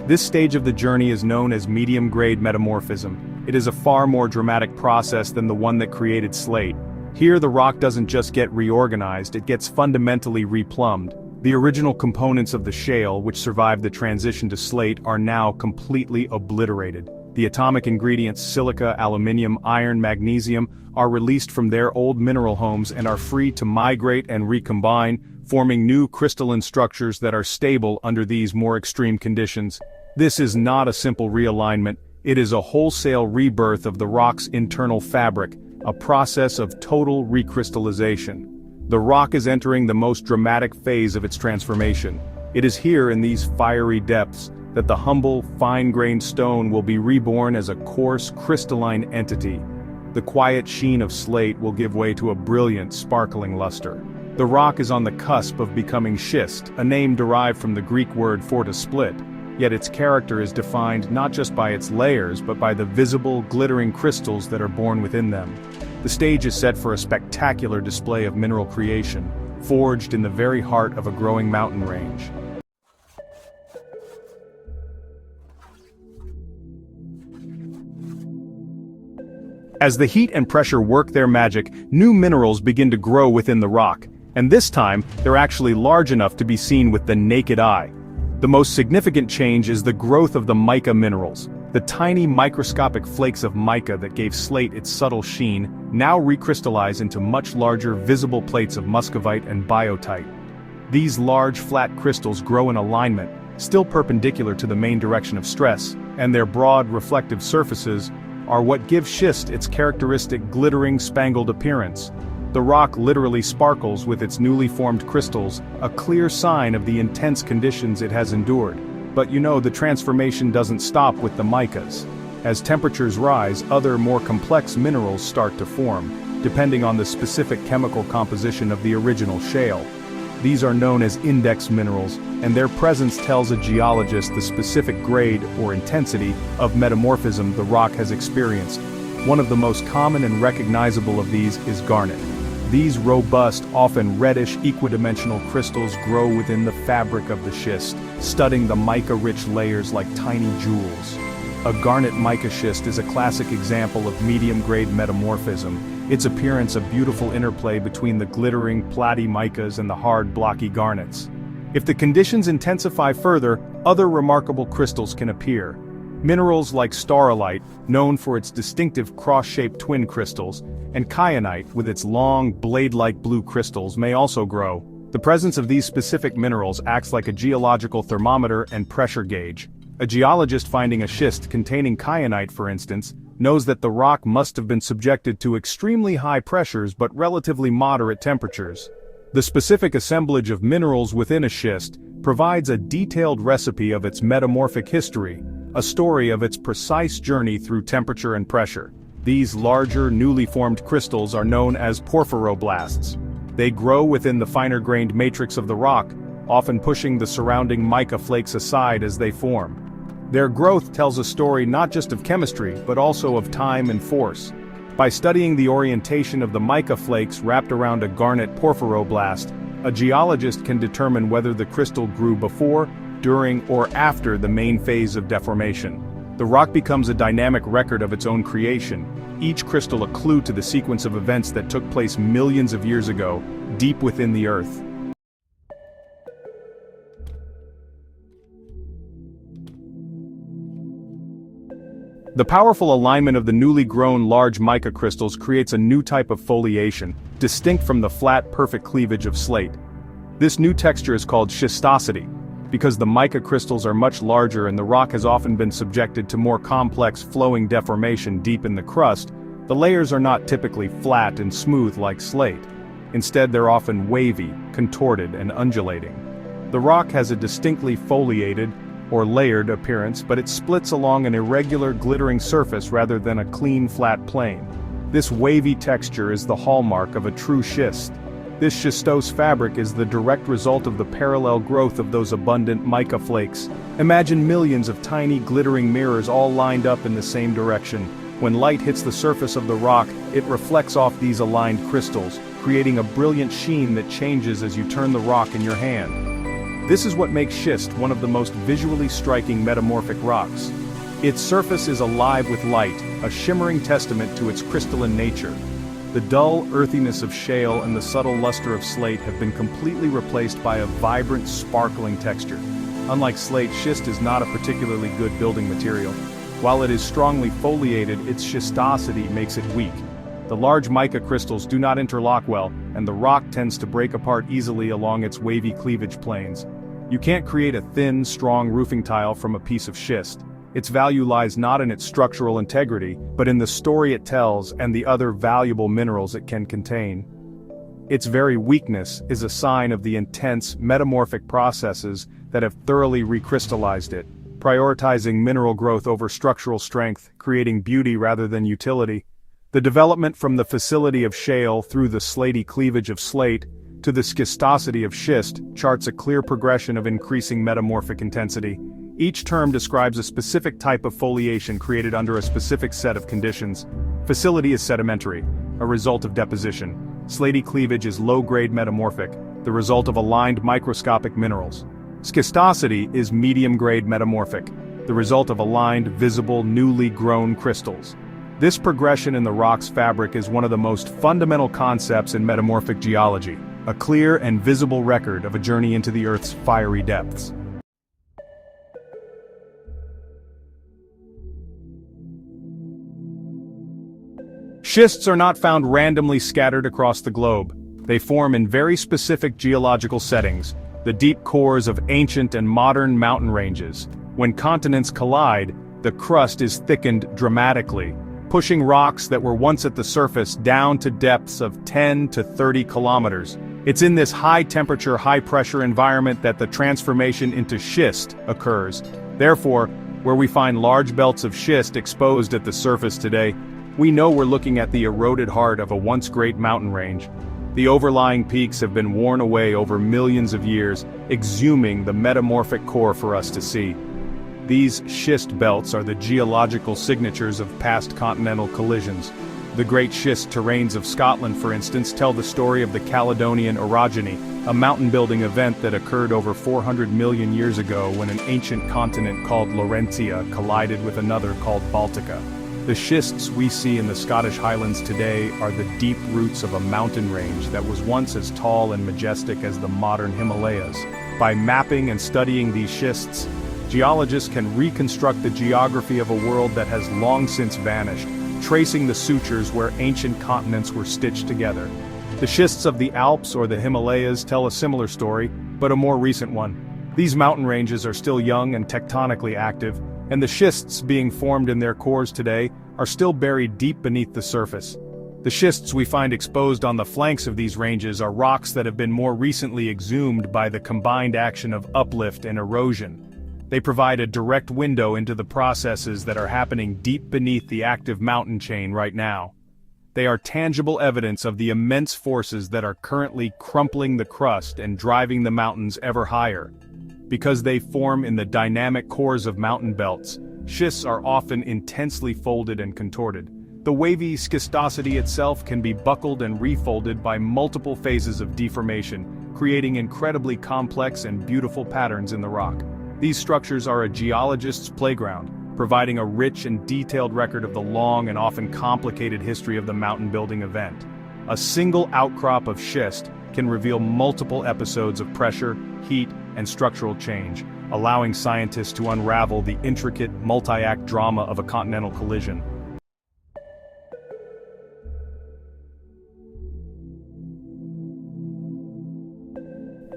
This stage of the journey is known as medium-grade metamorphism. It is a far more dramatic process than the one that created slate. Here the rock doesn't just get reorganized, it gets fundamentally replumbed. The original components of the shale, which survived the transition to slate, are now completely obliterated. The atomic ingredients silica, aluminium, iron, magnesium are released from their old mineral homes and are free to migrate and recombine, forming new crystalline structures that are stable under these more extreme conditions. This is not a simple realignment, it is a wholesale rebirth of the rock's internal fabric, a process of total recrystallization. The rock is entering the most dramatic phase of its transformation. It is here in these fiery depths that the humble, fine-grained stone will be reborn as a coarse, crystalline entity. The quiet sheen of slate will give way to a brilliant, sparkling luster. The rock is on the cusp of becoming schist, a name derived from the Greek word for to split, yet its character is defined not just by its layers but by the visible, glittering crystals that are born within them. The stage is set for a spectacular display of mineral creation, forged in the very heart of a growing mountain range. As the heat and pressure work their magic, new minerals begin to grow within the rock, and this time, they're actually large enough to be seen with the naked eye. The most significant change is the growth of the mica minerals. The tiny microscopic flakes of mica that gave slate its subtle sheen now recrystallize into much larger visible plates of muscovite and biotite. These large flat crystals grow in alignment, still perpendicular to the main direction of stress, and their broad reflective surfaces are what give schist its characteristic glittering spangled appearance. The rock literally sparkles with its newly formed crystals, a clear sign of the intense conditions it has endured. But the transformation doesn't stop with the micas. As temperatures rise, other more complex minerals start to form, depending on the specific chemical composition of the original shale. These are known as index minerals, and their presence tells a geologist the specific grade or intensity of metamorphism the rock has experienced. One of the most common and recognizable of these is garnet. These robust, often reddish, equidimensional crystals grow within the fabric of the schist, studding the mica-rich layers like tiny jewels. A garnet mica schist is a classic example of medium-grade metamorphism, its appearance a beautiful interplay between the glittering, platy micas and the hard, blocky garnets. If the conditions intensify further, other remarkable crystals can appear. Minerals like staurolite, known for its distinctive cross-shaped twin crystals, and kyanite, with its long, blade-like blue crystals, may also grow. The presence of these specific minerals acts like a geological thermometer and pressure gauge. A geologist finding a schist containing kyanite, for instance, knows that the rock must have been subjected to extremely high pressures but relatively moderate temperatures. The specific assemblage of minerals within a schist provides a detailed recipe of its metamorphic history, a story of its precise journey through temperature and pressure. These larger, newly formed crystals are known as porphyroblasts. They grow within the finer-grained matrix of the rock, often pushing the surrounding mica flakes aside as they form. Their growth tells a story not just of chemistry, but also of time and force. By studying the orientation of the mica flakes wrapped around a garnet porphyroblast, a geologist can determine whether the crystal grew before, during, or after the main phase of deformation. The rock becomes a dynamic record of its own creation, each crystal a clue to the sequence of events that took place millions of years ago, deep within the earth. The powerful alignment of the newly grown large mica crystals creates a new type of foliation, distinct from the flat, perfect cleavage of slate. This new texture is called schistosity, because the mica crystals are much larger and the rock has often been subjected to more complex flowing deformation deep in the crust. The layers are not typically flat and smooth like slate. Instead, they're often wavy, contorted, and undulating. The rock has a distinctly foliated, or layered appearance, but it splits along an irregular, glittering surface rather than a clean, flat plane. This wavy texture is the hallmark of a true schist. This schistose fabric is the direct result of the parallel growth of those abundant mica flakes. Imagine millions of tiny glittering mirrors all lined up in the same direction. When light hits the surface of the rock, it reflects off these aligned crystals, creating a brilliant sheen that changes as you turn the rock in your hand. This is what makes schist one of the most visually striking metamorphic rocks. Its surface is alive with light, a shimmering testament to its crystalline nature. The dull earthiness of shale and the subtle luster of slate have been completely replaced by a vibrant, sparkling texture. Unlike slate, schist is not a particularly good building material. While it is strongly foliated, its schistosity makes it weak. The large mica crystals do not interlock well, and the rock tends to break apart easily along its wavy cleavage planes. You can't create a thin, strong roofing tile from a piece of schist. Its value lies not in its structural integrity, but in the story it tells and the other valuable minerals it can contain. Its very weakness is a sign of the intense, metamorphic processes that have thoroughly recrystallized it, prioritizing mineral growth over structural strength, creating beauty rather than utility. The development from the facility of shale through the slaty cleavage of slate to the schistosity of schist charts a clear progression of increasing metamorphic intensity. Each term describes a specific type of foliation created under a specific set of conditions. Facility is sedimentary, a result of deposition. Slaty cleavage is low-grade metamorphic, the result of aligned microscopic minerals. Schistosity is medium-grade metamorphic, the result of aligned, visible, newly grown crystals. This progression in the rock's fabric is one of the most fundamental concepts in metamorphic geology, a clear and visible record of a journey into the Earth's fiery depths. Schists are not found randomly scattered across the globe. They form in very specific geological settings, the deep cores of ancient and modern mountain ranges. When continents collide, the crust is thickened dramatically, pushing rocks that were once at the surface down to depths of 10 to 30 kilometers. It's in this high-temperature, high-pressure environment that the transformation into schist occurs. Therefore, where we find large belts of schist exposed at the surface today, we know we're looking at the eroded heart of a once great mountain range. The overlying peaks have been worn away over millions of years, exhuming the metamorphic core for us to see. These schist belts are the geological signatures of past continental collisions. The great schist terrains of Scotland, for instance, tell the story of the Caledonian orogeny, a mountain-building event that occurred over 400 million years ago when an ancient continent called Laurentia collided with another called Baltica. The schists we see in the Scottish Highlands today are the deep roots of a mountain range that was once as tall and majestic as the modern Himalayas. By mapping and studying these schists, geologists can reconstruct the geography of a world that has long since vanished, tracing the sutures where ancient continents were stitched together. The schists of the Alps or the Himalayas tell a similar story, but a more recent one. These mountain ranges are still young and tectonically active, and the schists being formed in their cores today are still buried deep beneath the surface. The schists we find exposed on the flanks of these ranges are rocks that have been more recently exhumed by the combined action of uplift and erosion. They provide a direct window into the processes that are happening deep beneath the active mountain chain right now. They are tangible evidence of the immense forces that are currently crumpling the crust and driving the mountains ever higher. Because they form in the dynamic cores of mountain belts, schists are often intensely folded and contorted. The wavy schistosity itself can be buckled and refolded by multiple phases of deformation, creating incredibly complex and beautiful patterns in the rock. These structures are a geologist's playground, providing a rich and detailed record of the long and often complicated history of the mountain building event. A single outcrop of schist can reveal multiple episodes of pressure, heat, and structural change, allowing scientists to unravel the intricate, multi-act drama of a continental collision.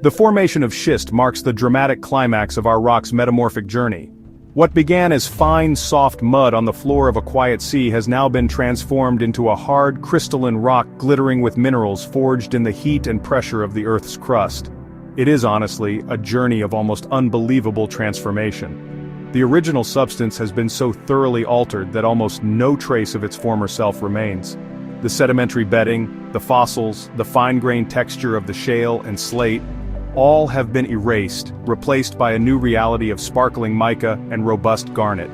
The formation of schist marks the dramatic climax of our rock's metamorphic journey. What began as fine, soft mud on the floor of a quiet sea has now been transformed into a hard, crystalline rock glittering with minerals forged in the heat and pressure of the Earth's crust. It is honestly a journey of almost unbelievable transformation. The original substance has been so thoroughly altered that almost no trace of its former self remains. The sedimentary bedding, the fossils, the fine-grained texture of the shale and slate, all have been erased, replaced by a new reality of sparkling mica and robust garnet.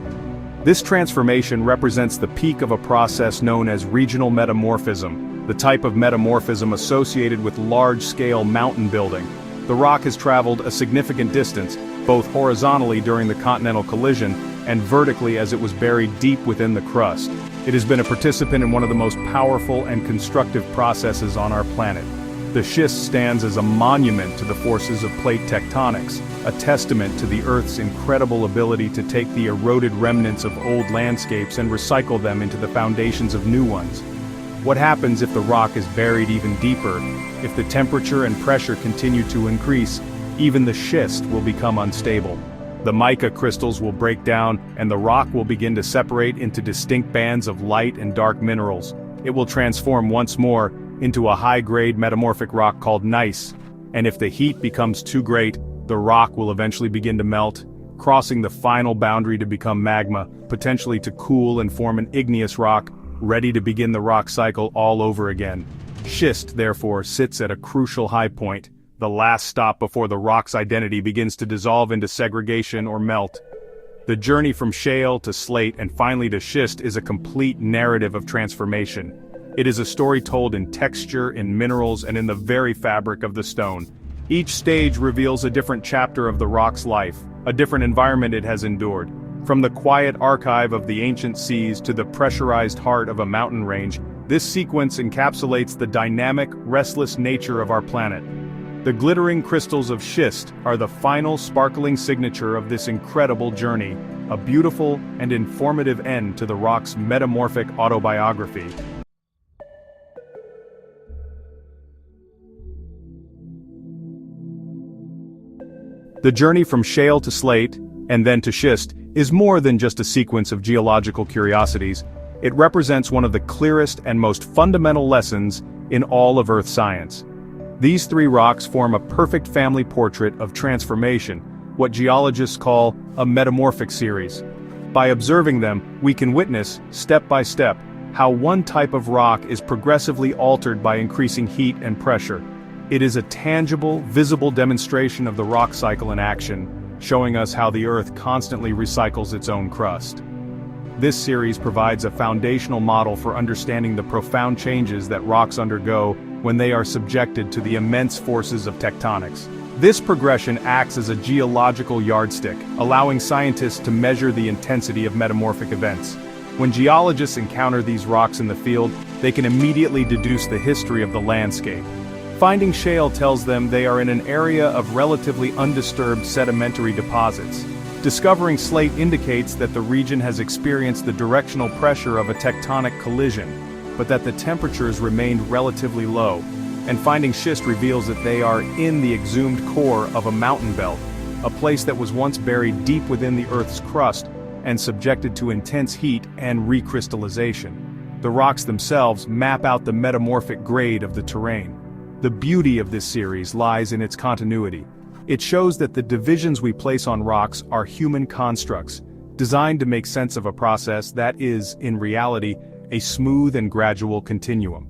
This transformation represents the peak of a process known as regional metamorphism, the type of metamorphism associated with large-scale mountain building. The rock has traveled a significant distance, both horizontally during the continental collision and vertically as it was buried deep within the crust. It has been a participant in one of the most powerful and constructive processes on our planet. The schist stands as a monument to the forces of plate tectonics, a testament to the Earth's incredible ability to take the eroded remnants of old landscapes and recycle them into the foundations of new ones. What happens if the rock is buried even deeper? If the temperature and pressure continue to increase, even the schist will become unstable. The mica crystals will break down, and the rock will begin to separate into distinct bands of light and dark minerals. It will transform once more into a high-grade metamorphic rock called gneiss. And if the heat becomes too great, the rock will eventually begin to melt, crossing the final boundary to become magma, potentially to cool and form an igneous rock, ready to begin the rock cycle all over again. Schist, therefore, sits at a crucial high point, the last stop before the rock's identity begins to dissolve into segregation or melt. The journey from shale to slate and finally to schist is a complete narrative of transformation. It is a story told in texture, in minerals, and in the very fabric of the stone. Each stage reveals a different chapter of the rock's life, a different environment it has endured. From the quiet archive of the ancient seas to the pressurized heart of a mountain range, this sequence encapsulates the dynamic, restless nature of our planet. The glittering crystals of schist are the final sparkling signature of this incredible journey, a beautiful and informative end to the rock's metamorphic autobiography. The journey from shale to slate, and then to schist, is more than just a sequence of geological curiosities. It represents one of the clearest and most fundamental lessons in all of Earth science. These three rocks form a perfect family portrait of transformation, what geologists call a metamorphic series. By observing them, we can witness, step by step, how one type of rock is progressively altered by increasing heat and pressure. It is a tangible, visible demonstration of the rock cycle in action, showing us how the Earth constantly recycles its own crust. This series provides a foundational model for understanding the profound changes that rocks undergo when they are subjected to the immense forces of tectonics. This progression acts as a geological yardstick, allowing scientists to measure the intensity of metamorphic events. When geologists encounter these rocks in the field, they can immediately deduce the history of the landscape. Finding shale tells them they are in an area of relatively undisturbed sedimentary deposits. Discovering slate indicates that the region has experienced the directional pressure of a tectonic collision, but that the temperatures remained relatively low. And finding schist reveals that they are in the exhumed core of a mountain belt, a place that was once buried deep within the Earth's crust and subjected to intense heat and recrystallization. The rocks themselves map out the metamorphic grade of the terrain. The beauty of this series lies in its continuity. It shows that the divisions we place on rocks are human constructs, designed to make sense of a process that is, in reality, a smooth and gradual continuum.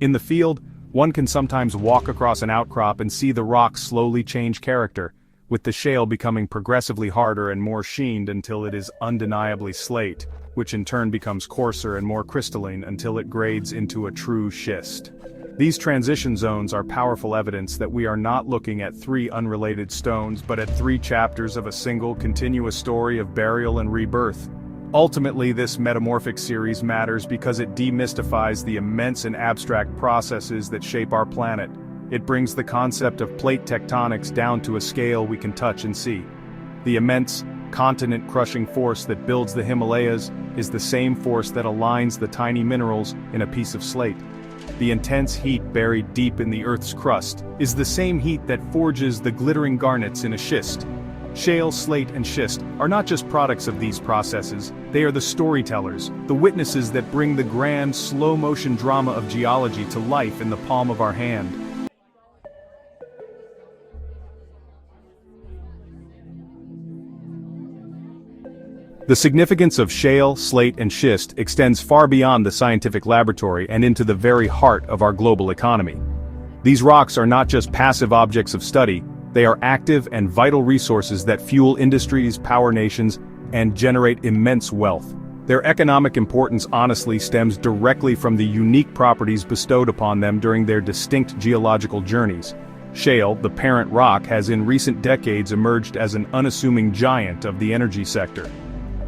In the field, one can sometimes walk across an outcrop and see the rock slowly change character, with the shale becoming progressively harder and more sheened until it is undeniably slate, which in turn becomes coarser and more crystalline until it grades into a true schist. These transition zones are powerful evidence that we are not looking at three unrelated stones but at three chapters of a single continuous story of burial and rebirth. Ultimately, this metamorphic series matters because it demystifies the immense and abstract processes that shape our planet. It brings the concept of plate tectonics down to a scale we can touch and see. The immense, continent-crushing force that builds the Himalayas is the same force that aligns the tiny minerals in a piece of slate. The intense heat buried deep in the Earth's crust is the same heat that forges the glittering garnets in a schist. Shale, slate, and schist are not just products of these processes, they are the storytellers, the witnesses that bring the grand, slow-motion drama of geology to life in the palm of our hand. The significance of shale, slate, and schist extends far beyond the scientific laboratory and into the very heart of our global economy. These rocks are not just passive objects of study, they are active and vital resources that fuel industries, power nations, and generate immense wealth. Their economic importance honestly stems directly from the unique properties bestowed upon them during their distinct geological journeys. Shale, the parent rock, has in recent decades emerged as an unassuming giant of the energy sector.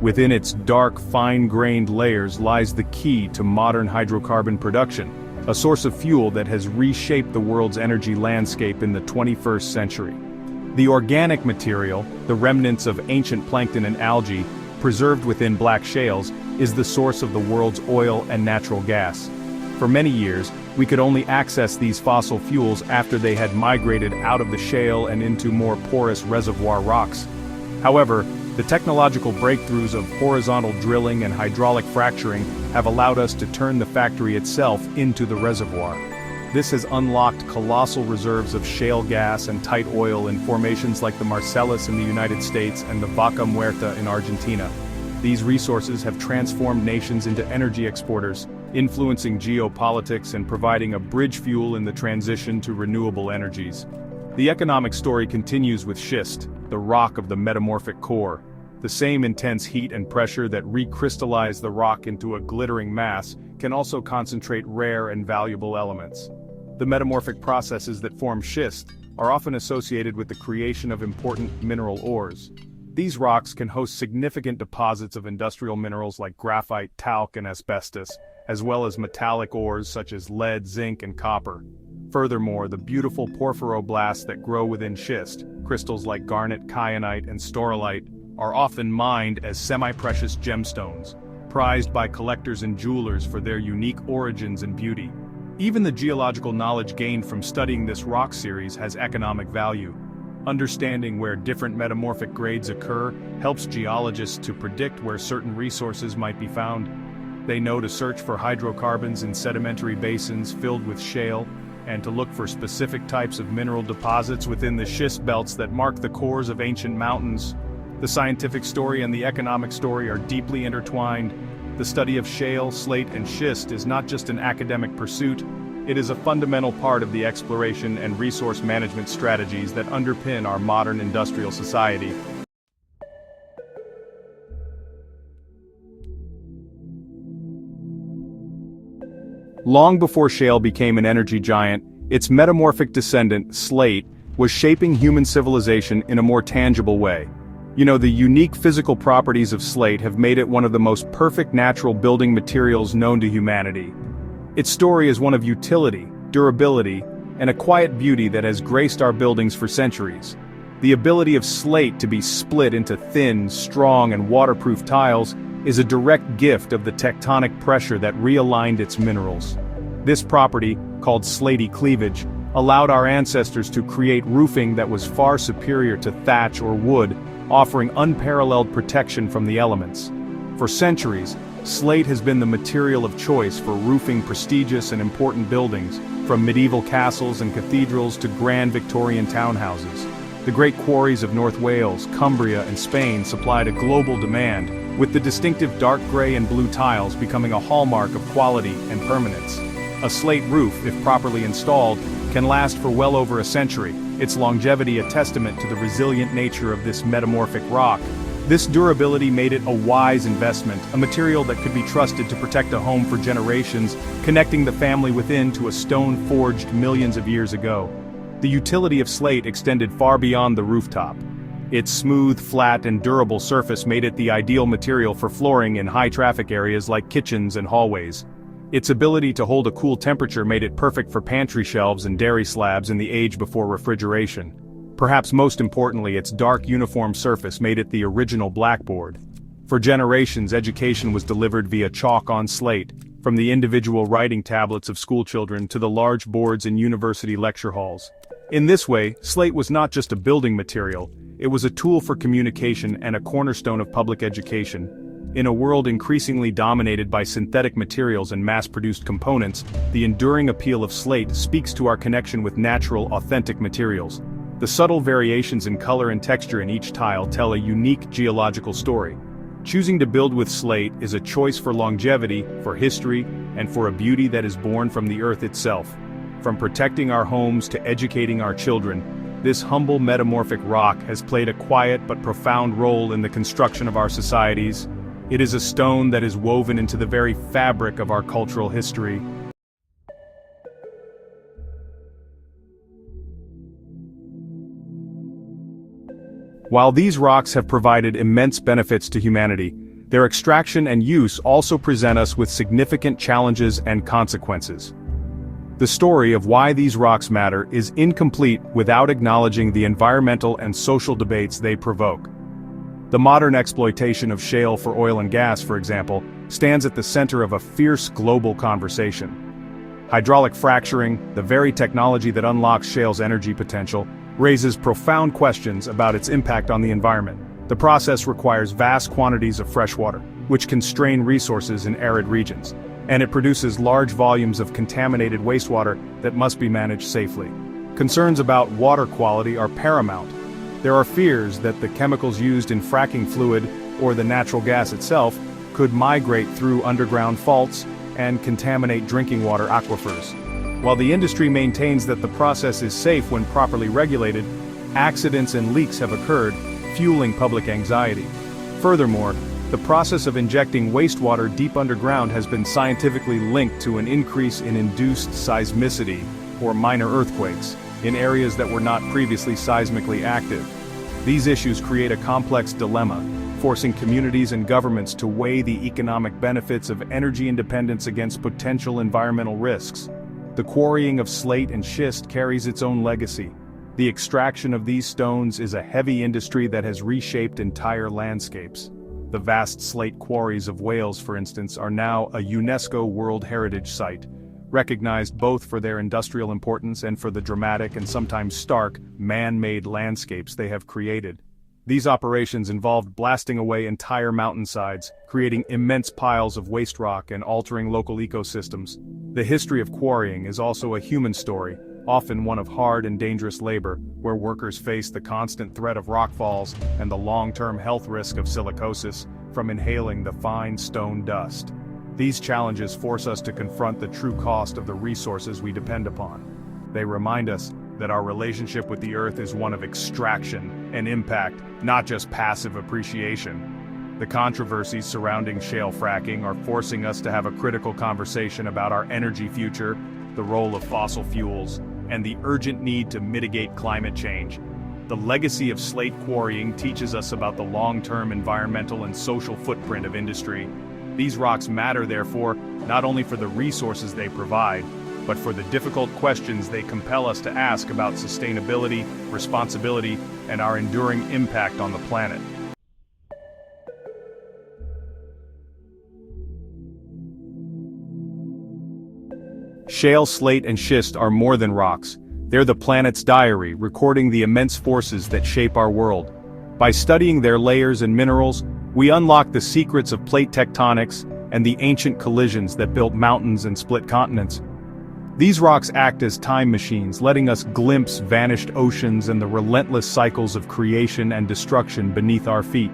Within its dark, fine-grained layers lies the key to modern hydrocarbon production, a source of fuel that has reshaped the world's energy landscape in the 21st century. The organic material, the remnants of ancient plankton and algae, preserved within black shales, is the source of the world's oil and natural gas. For many years, we could only access these fossil fuels after they had migrated out of the shale and into more porous reservoir rocks. However, the technological breakthroughs of horizontal drilling and hydraulic fracturing have allowed us to turn the factory itself into the reservoir. This has unlocked colossal reserves of shale gas and tight oil in formations like the Marcellus in the United States and the Vaca Muerta in Argentina. These resources have transformed nations into energy exporters, influencing geopolitics and providing a bridge fuel in the transition to renewable energies. The economic story continues with schist, the rock of the metamorphic core. The same intense heat and pressure that recrystallize the rock into a glittering mass can also concentrate rare and valuable elements. The metamorphic processes that form schist are often associated with the creation of important mineral ores. These rocks can host significant deposits of industrial minerals like graphite, talc, and asbestos, as well as metallic ores such as lead, zinc, and copper. Furthermore, the beautiful porphyroblasts that grow within schist, crystals like garnet, kyanite, and staurolite, are often mined as semi-precious gemstones, prized by collectors and jewelers for their unique origins and beauty. Even the geological knowledge gained from studying this rock series has economic value. Understanding where different metamorphic grades occur helps geologists to predict where certain resources might be found. They know to search for hydrocarbons in sedimentary basins filled with shale, and to look for specific types of mineral deposits within the schist belts that mark the cores of ancient mountains. The scientific story and the economic story are deeply intertwined. The study of shale, slate, and schist is not just an academic pursuit, it is a fundamental part of the exploration and resource management strategies that underpin our modern industrial society. Long before shale became an energy giant, its metamorphic descendant, slate, was shaping human civilization in a more tangible way. The unique physical properties of slate have made it one of the most perfect natural building materials known to humanity. Its story is one of utility, durability, and a quiet beauty that has graced our buildings for centuries. The ability of slate to be split into thin, strong, and waterproof tiles is a direct gift of the tectonic pressure that realigned its minerals. This property, called slaty cleavage, allowed our ancestors to create roofing that was far superior to thatch or wood, offering unparalleled protection from the elements. For centuries, slate has been the material of choice for roofing prestigious and important buildings, from medieval castles and cathedrals to grand Victorian townhouses. The great quarries of North Wales, Cumbria, and Spain supplied a global demand, with the distinctive dark gray and blue tiles becoming a hallmark of quality and permanence. A slate roof, if properly installed, can last for well over a century, its longevity a testament to the resilient nature of this metamorphic rock. This durability made it a wise investment, a material that could be trusted to protect a home for generations, connecting the family within to a stone forged millions of years ago. The utility of slate extended far beyond the rooftop. Its smooth, flat, and durable surface made it the ideal material for flooring in high-traffic areas like kitchens and hallways. Its ability to hold a cool temperature made it perfect for pantry shelves and dairy slabs in the age before refrigeration. Perhaps most importantly, its dark uniform surface made it the original blackboard. For generations, education was delivered via chalk on slate, from the individual writing tablets of schoolchildren to the large boards in university lecture halls. In this way, slate was not just a building material, it was a tool for communication and a cornerstone of public education. In a world increasingly dominated by synthetic materials and mass-produced components, the enduring appeal of slate speaks to our connection with natural, authentic materials. The subtle variations in color and texture in each tile tell a unique geological story. Choosing to build with slate is a choice for longevity, for history, and for a beauty that is born from the earth itself. From protecting our homes to educating our children, this humble metamorphic rock has played a quiet but profound role in the construction of our societies. It is a stone that is woven into the very fabric of our cultural history. While these rocks have provided immense benefits to humanity, their extraction and use also present us with significant challenges and consequences. The story of why these rocks matter is incomplete without acknowledging the environmental and social debates they provoke. The modern exploitation of shale for oil and gas, for example, stands at the center of a fierce global conversation. Hydraulic fracturing, the very technology that unlocks shale's energy potential, raises profound questions about its impact on the environment. The process requires vast quantities of fresh water, which can strain resources in arid regions, and it produces large volumes of contaminated wastewater that must be managed safely. Concerns about water quality are paramount. There are fears that the chemicals used in fracking fluid, or the natural gas itself, could migrate through underground faults and contaminate drinking water aquifers. While the industry maintains that the process is safe when properly regulated, accidents and leaks have occurred, fueling public anxiety. Furthermore, the process of injecting wastewater deep underground has been scientifically linked to an increase in induced seismicity, or minor earthquakes, in areas that were not previously seismically active. These issues create a complex dilemma, forcing communities and governments to weigh the economic benefits of energy independence against potential environmental risks. The quarrying of slate and schist carries its own legacy. The extraction of these stones is a heavy industry that has reshaped entire landscapes. The vast slate quarries of Wales, for instance, are now a UNESCO World Heritage Site, recognized both for their industrial importance and for the dramatic and sometimes stark, man-made landscapes they have created. These operations involved blasting away entire mountainsides, creating immense piles of waste rock and altering local ecosystems. The history of quarrying is also a human story, often one of hard and dangerous labor, where workers face the constant threat of rockfalls and the long-term health risk of silicosis from inhaling the fine stone dust. These challenges force us to confront the true cost of the resources we depend upon. They remind us that our relationship with the earth is one of extraction and impact, not just passive appreciation. The controversies surrounding shale fracking are forcing us to have a critical conversation about our energy future, the role of fossil fuels, and the urgent need to mitigate climate change. The legacy of slate quarrying teaches us about the long-term environmental and social footprint of industry. These rocks matter, therefore, not only for the resources they provide, but for the difficult questions they compel us to ask about sustainability, responsibility, and our enduring impact on the planet. Shale, slate, and schist are more than rocks. They're the planet's diary, recording the immense forces that shape our world. By studying their layers and minerals, we unlock the secrets of plate tectonics and the ancient collisions that built mountains and split continents. These rocks act as time machines, letting us glimpse vanished oceans and the relentless cycles of creation and destruction beneath our feet.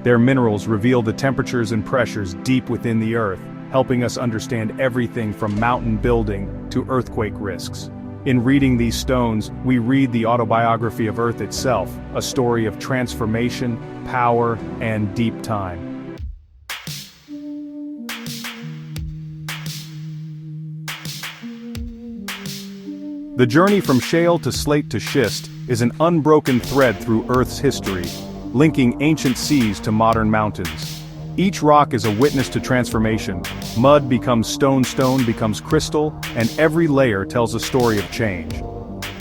Their minerals reveal the temperatures and pressures deep within the earth, helping us understand everything from mountain building to earthquake risks. In reading these stones, we read the autobiography of Earth itself, a story of transformation, power, and deep time. The journey from shale to slate to schist is an unbroken thread through Earth's history, linking ancient seas to modern mountains. Each rock is a witness to transformation. Mud becomes stone, stone becomes crystal, and every layer tells a story of change.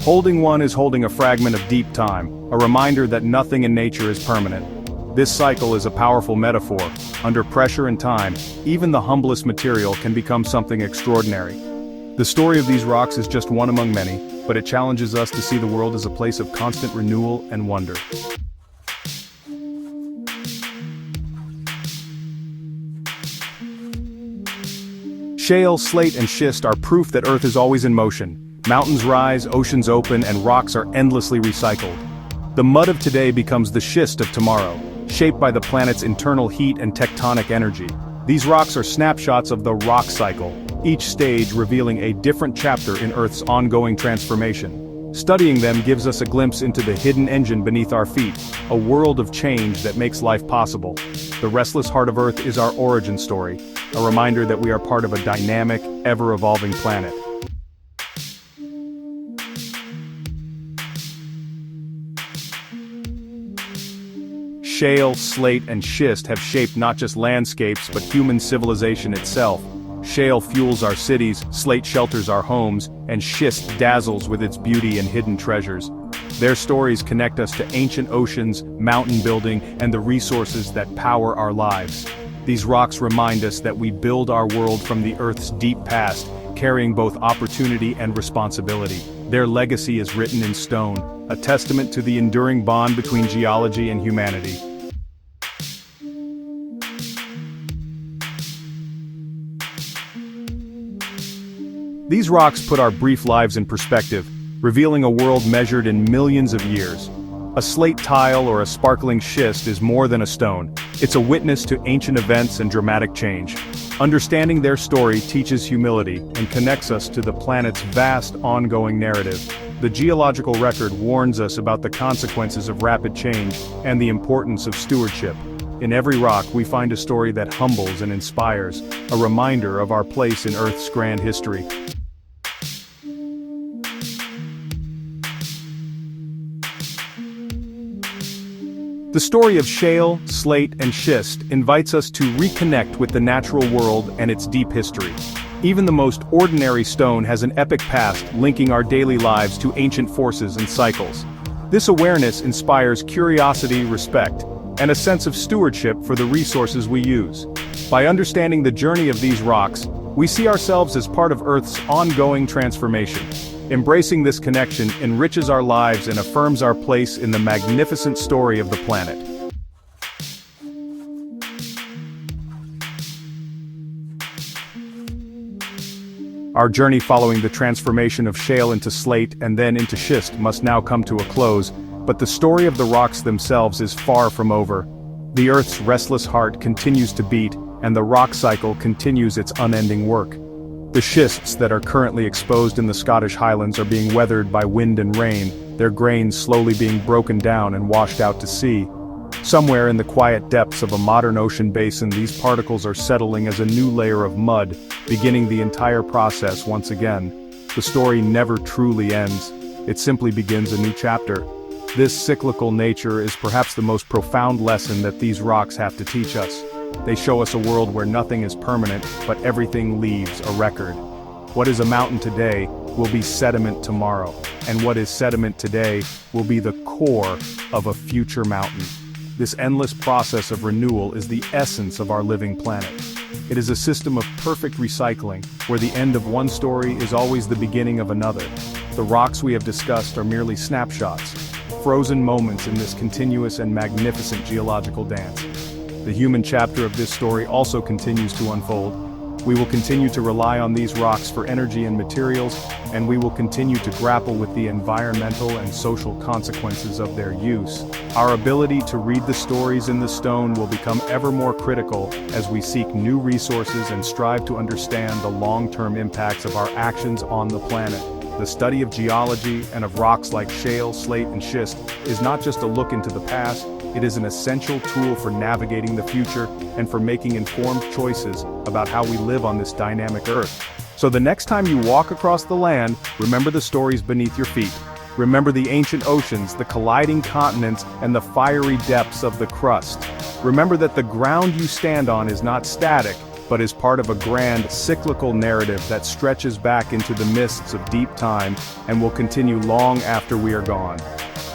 Holding one is holding a fragment of deep time, a reminder that nothing in nature is permanent. This cycle is a powerful metaphor. Under pressure and time, even the humblest material can become something extraordinary. The story of these rocks is just one among many, but it challenges us to see the world as a place of constant renewal and wonder. Shale, slate, and schist are proof that Earth is always in motion. Mountains rise, oceans open, and rocks are endlessly recycled. The mud of today becomes the schist of tomorrow, shaped by the planet's internal heat and tectonic energy. These rocks are snapshots of the rock cycle, each stage revealing a different chapter in Earth's ongoing transformation. Studying them gives us a glimpse into the hidden engine beneath our feet, a world of change that makes life possible. The restless heart of Earth is our origin story, a reminder that we are part of a dynamic, ever-evolving planet. Shale, slate, and schist have shaped not just landscapes but human civilization itself. Shale fuels our cities, slate shelters our homes, and schist dazzles with its beauty and hidden treasures. Their stories connect us to ancient oceans, mountain building, and the resources that power our lives. These rocks remind us that we build our world from the Earth's deep past, carrying both opportunity and responsibility. Their legacy is written in stone, a testament to the enduring bond between geology and humanity. These rocks put our brief lives in perspective, revealing a world measured in millions of years. A slate tile or a sparkling schist is more than a stone. It's a witness to ancient events and dramatic change. Understanding their story teaches humility and connects us to the planet's vast ongoing narrative. The geological record warns us about the consequences of rapid change and the importance of stewardship. In every rock we find a story that humbles and inspires, a reminder of our place in Earth's grand history. The story of shale, slate, and schist invites us to reconnect with the natural world and its deep history. Even the most ordinary stone has an epic past linking our daily lives to ancient forces and cycles. This awareness inspires curiosity, respect, and a sense of stewardship for the resources we use. By understanding the journey of these rocks, we see ourselves as part of Earth's ongoing transformation. Embracing this connection enriches our lives and affirms our place in the magnificent story of the planet. Our journey following the transformation of shale into slate and then into schist must now come to a close, but the story of the rocks themselves is far from over. The Earth's restless heart continues to beat, and the rock cycle continues its unending work. The schists that are currently exposed in the Scottish Highlands are being weathered by wind and rain, their grains slowly being broken down and washed out to sea. Somewhere in the quiet depths of a modern ocean basin, these particles are settling as a new layer of mud, beginning the entire process once again. The story never truly ends. It simply begins a new chapter. This cyclical nature is perhaps the most profound lesson that these rocks have to teach us. They show us a world where nothing is permanent, but everything leaves a record. What is a mountain today will be sediment tomorrow, and what is sediment today will be the core of a future mountain. This endless process of renewal is the essence of our living planet. It is a system of perfect recycling, where the end of one story is always the beginning of another. The rocks we have discussed are merely snapshots, frozen moments in this continuous and magnificent geological dance. The human chapter of this story also continues to unfold. We will continue to rely on these rocks for energy and materials, and we will continue to grapple with the environmental and social consequences of their use. Our ability to read the stories in the stone will become ever more critical as we seek new resources and strive to understand the long-term impacts of our actions on the planet. The study of geology and of rocks like shale, slate, and schist is not just a look into the past, it is an essential tool for navigating the future and for making informed choices about how we live on this dynamic Earth. So the next time you walk across the land, remember the stories beneath your feet. Remember the ancient oceans, the colliding continents, and the fiery depths of the crust. Remember that the ground you stand on is not static, but is part of a grand, cyclical narrative that stretches back into the mists of deep time and will continue long after we are gone.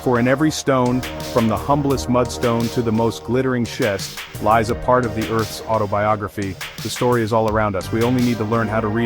For in every stone, from the humblest mudstone to the most glittering schist, lies a part of the Earth's autobiography. The story is all around us. We only need to learn how to read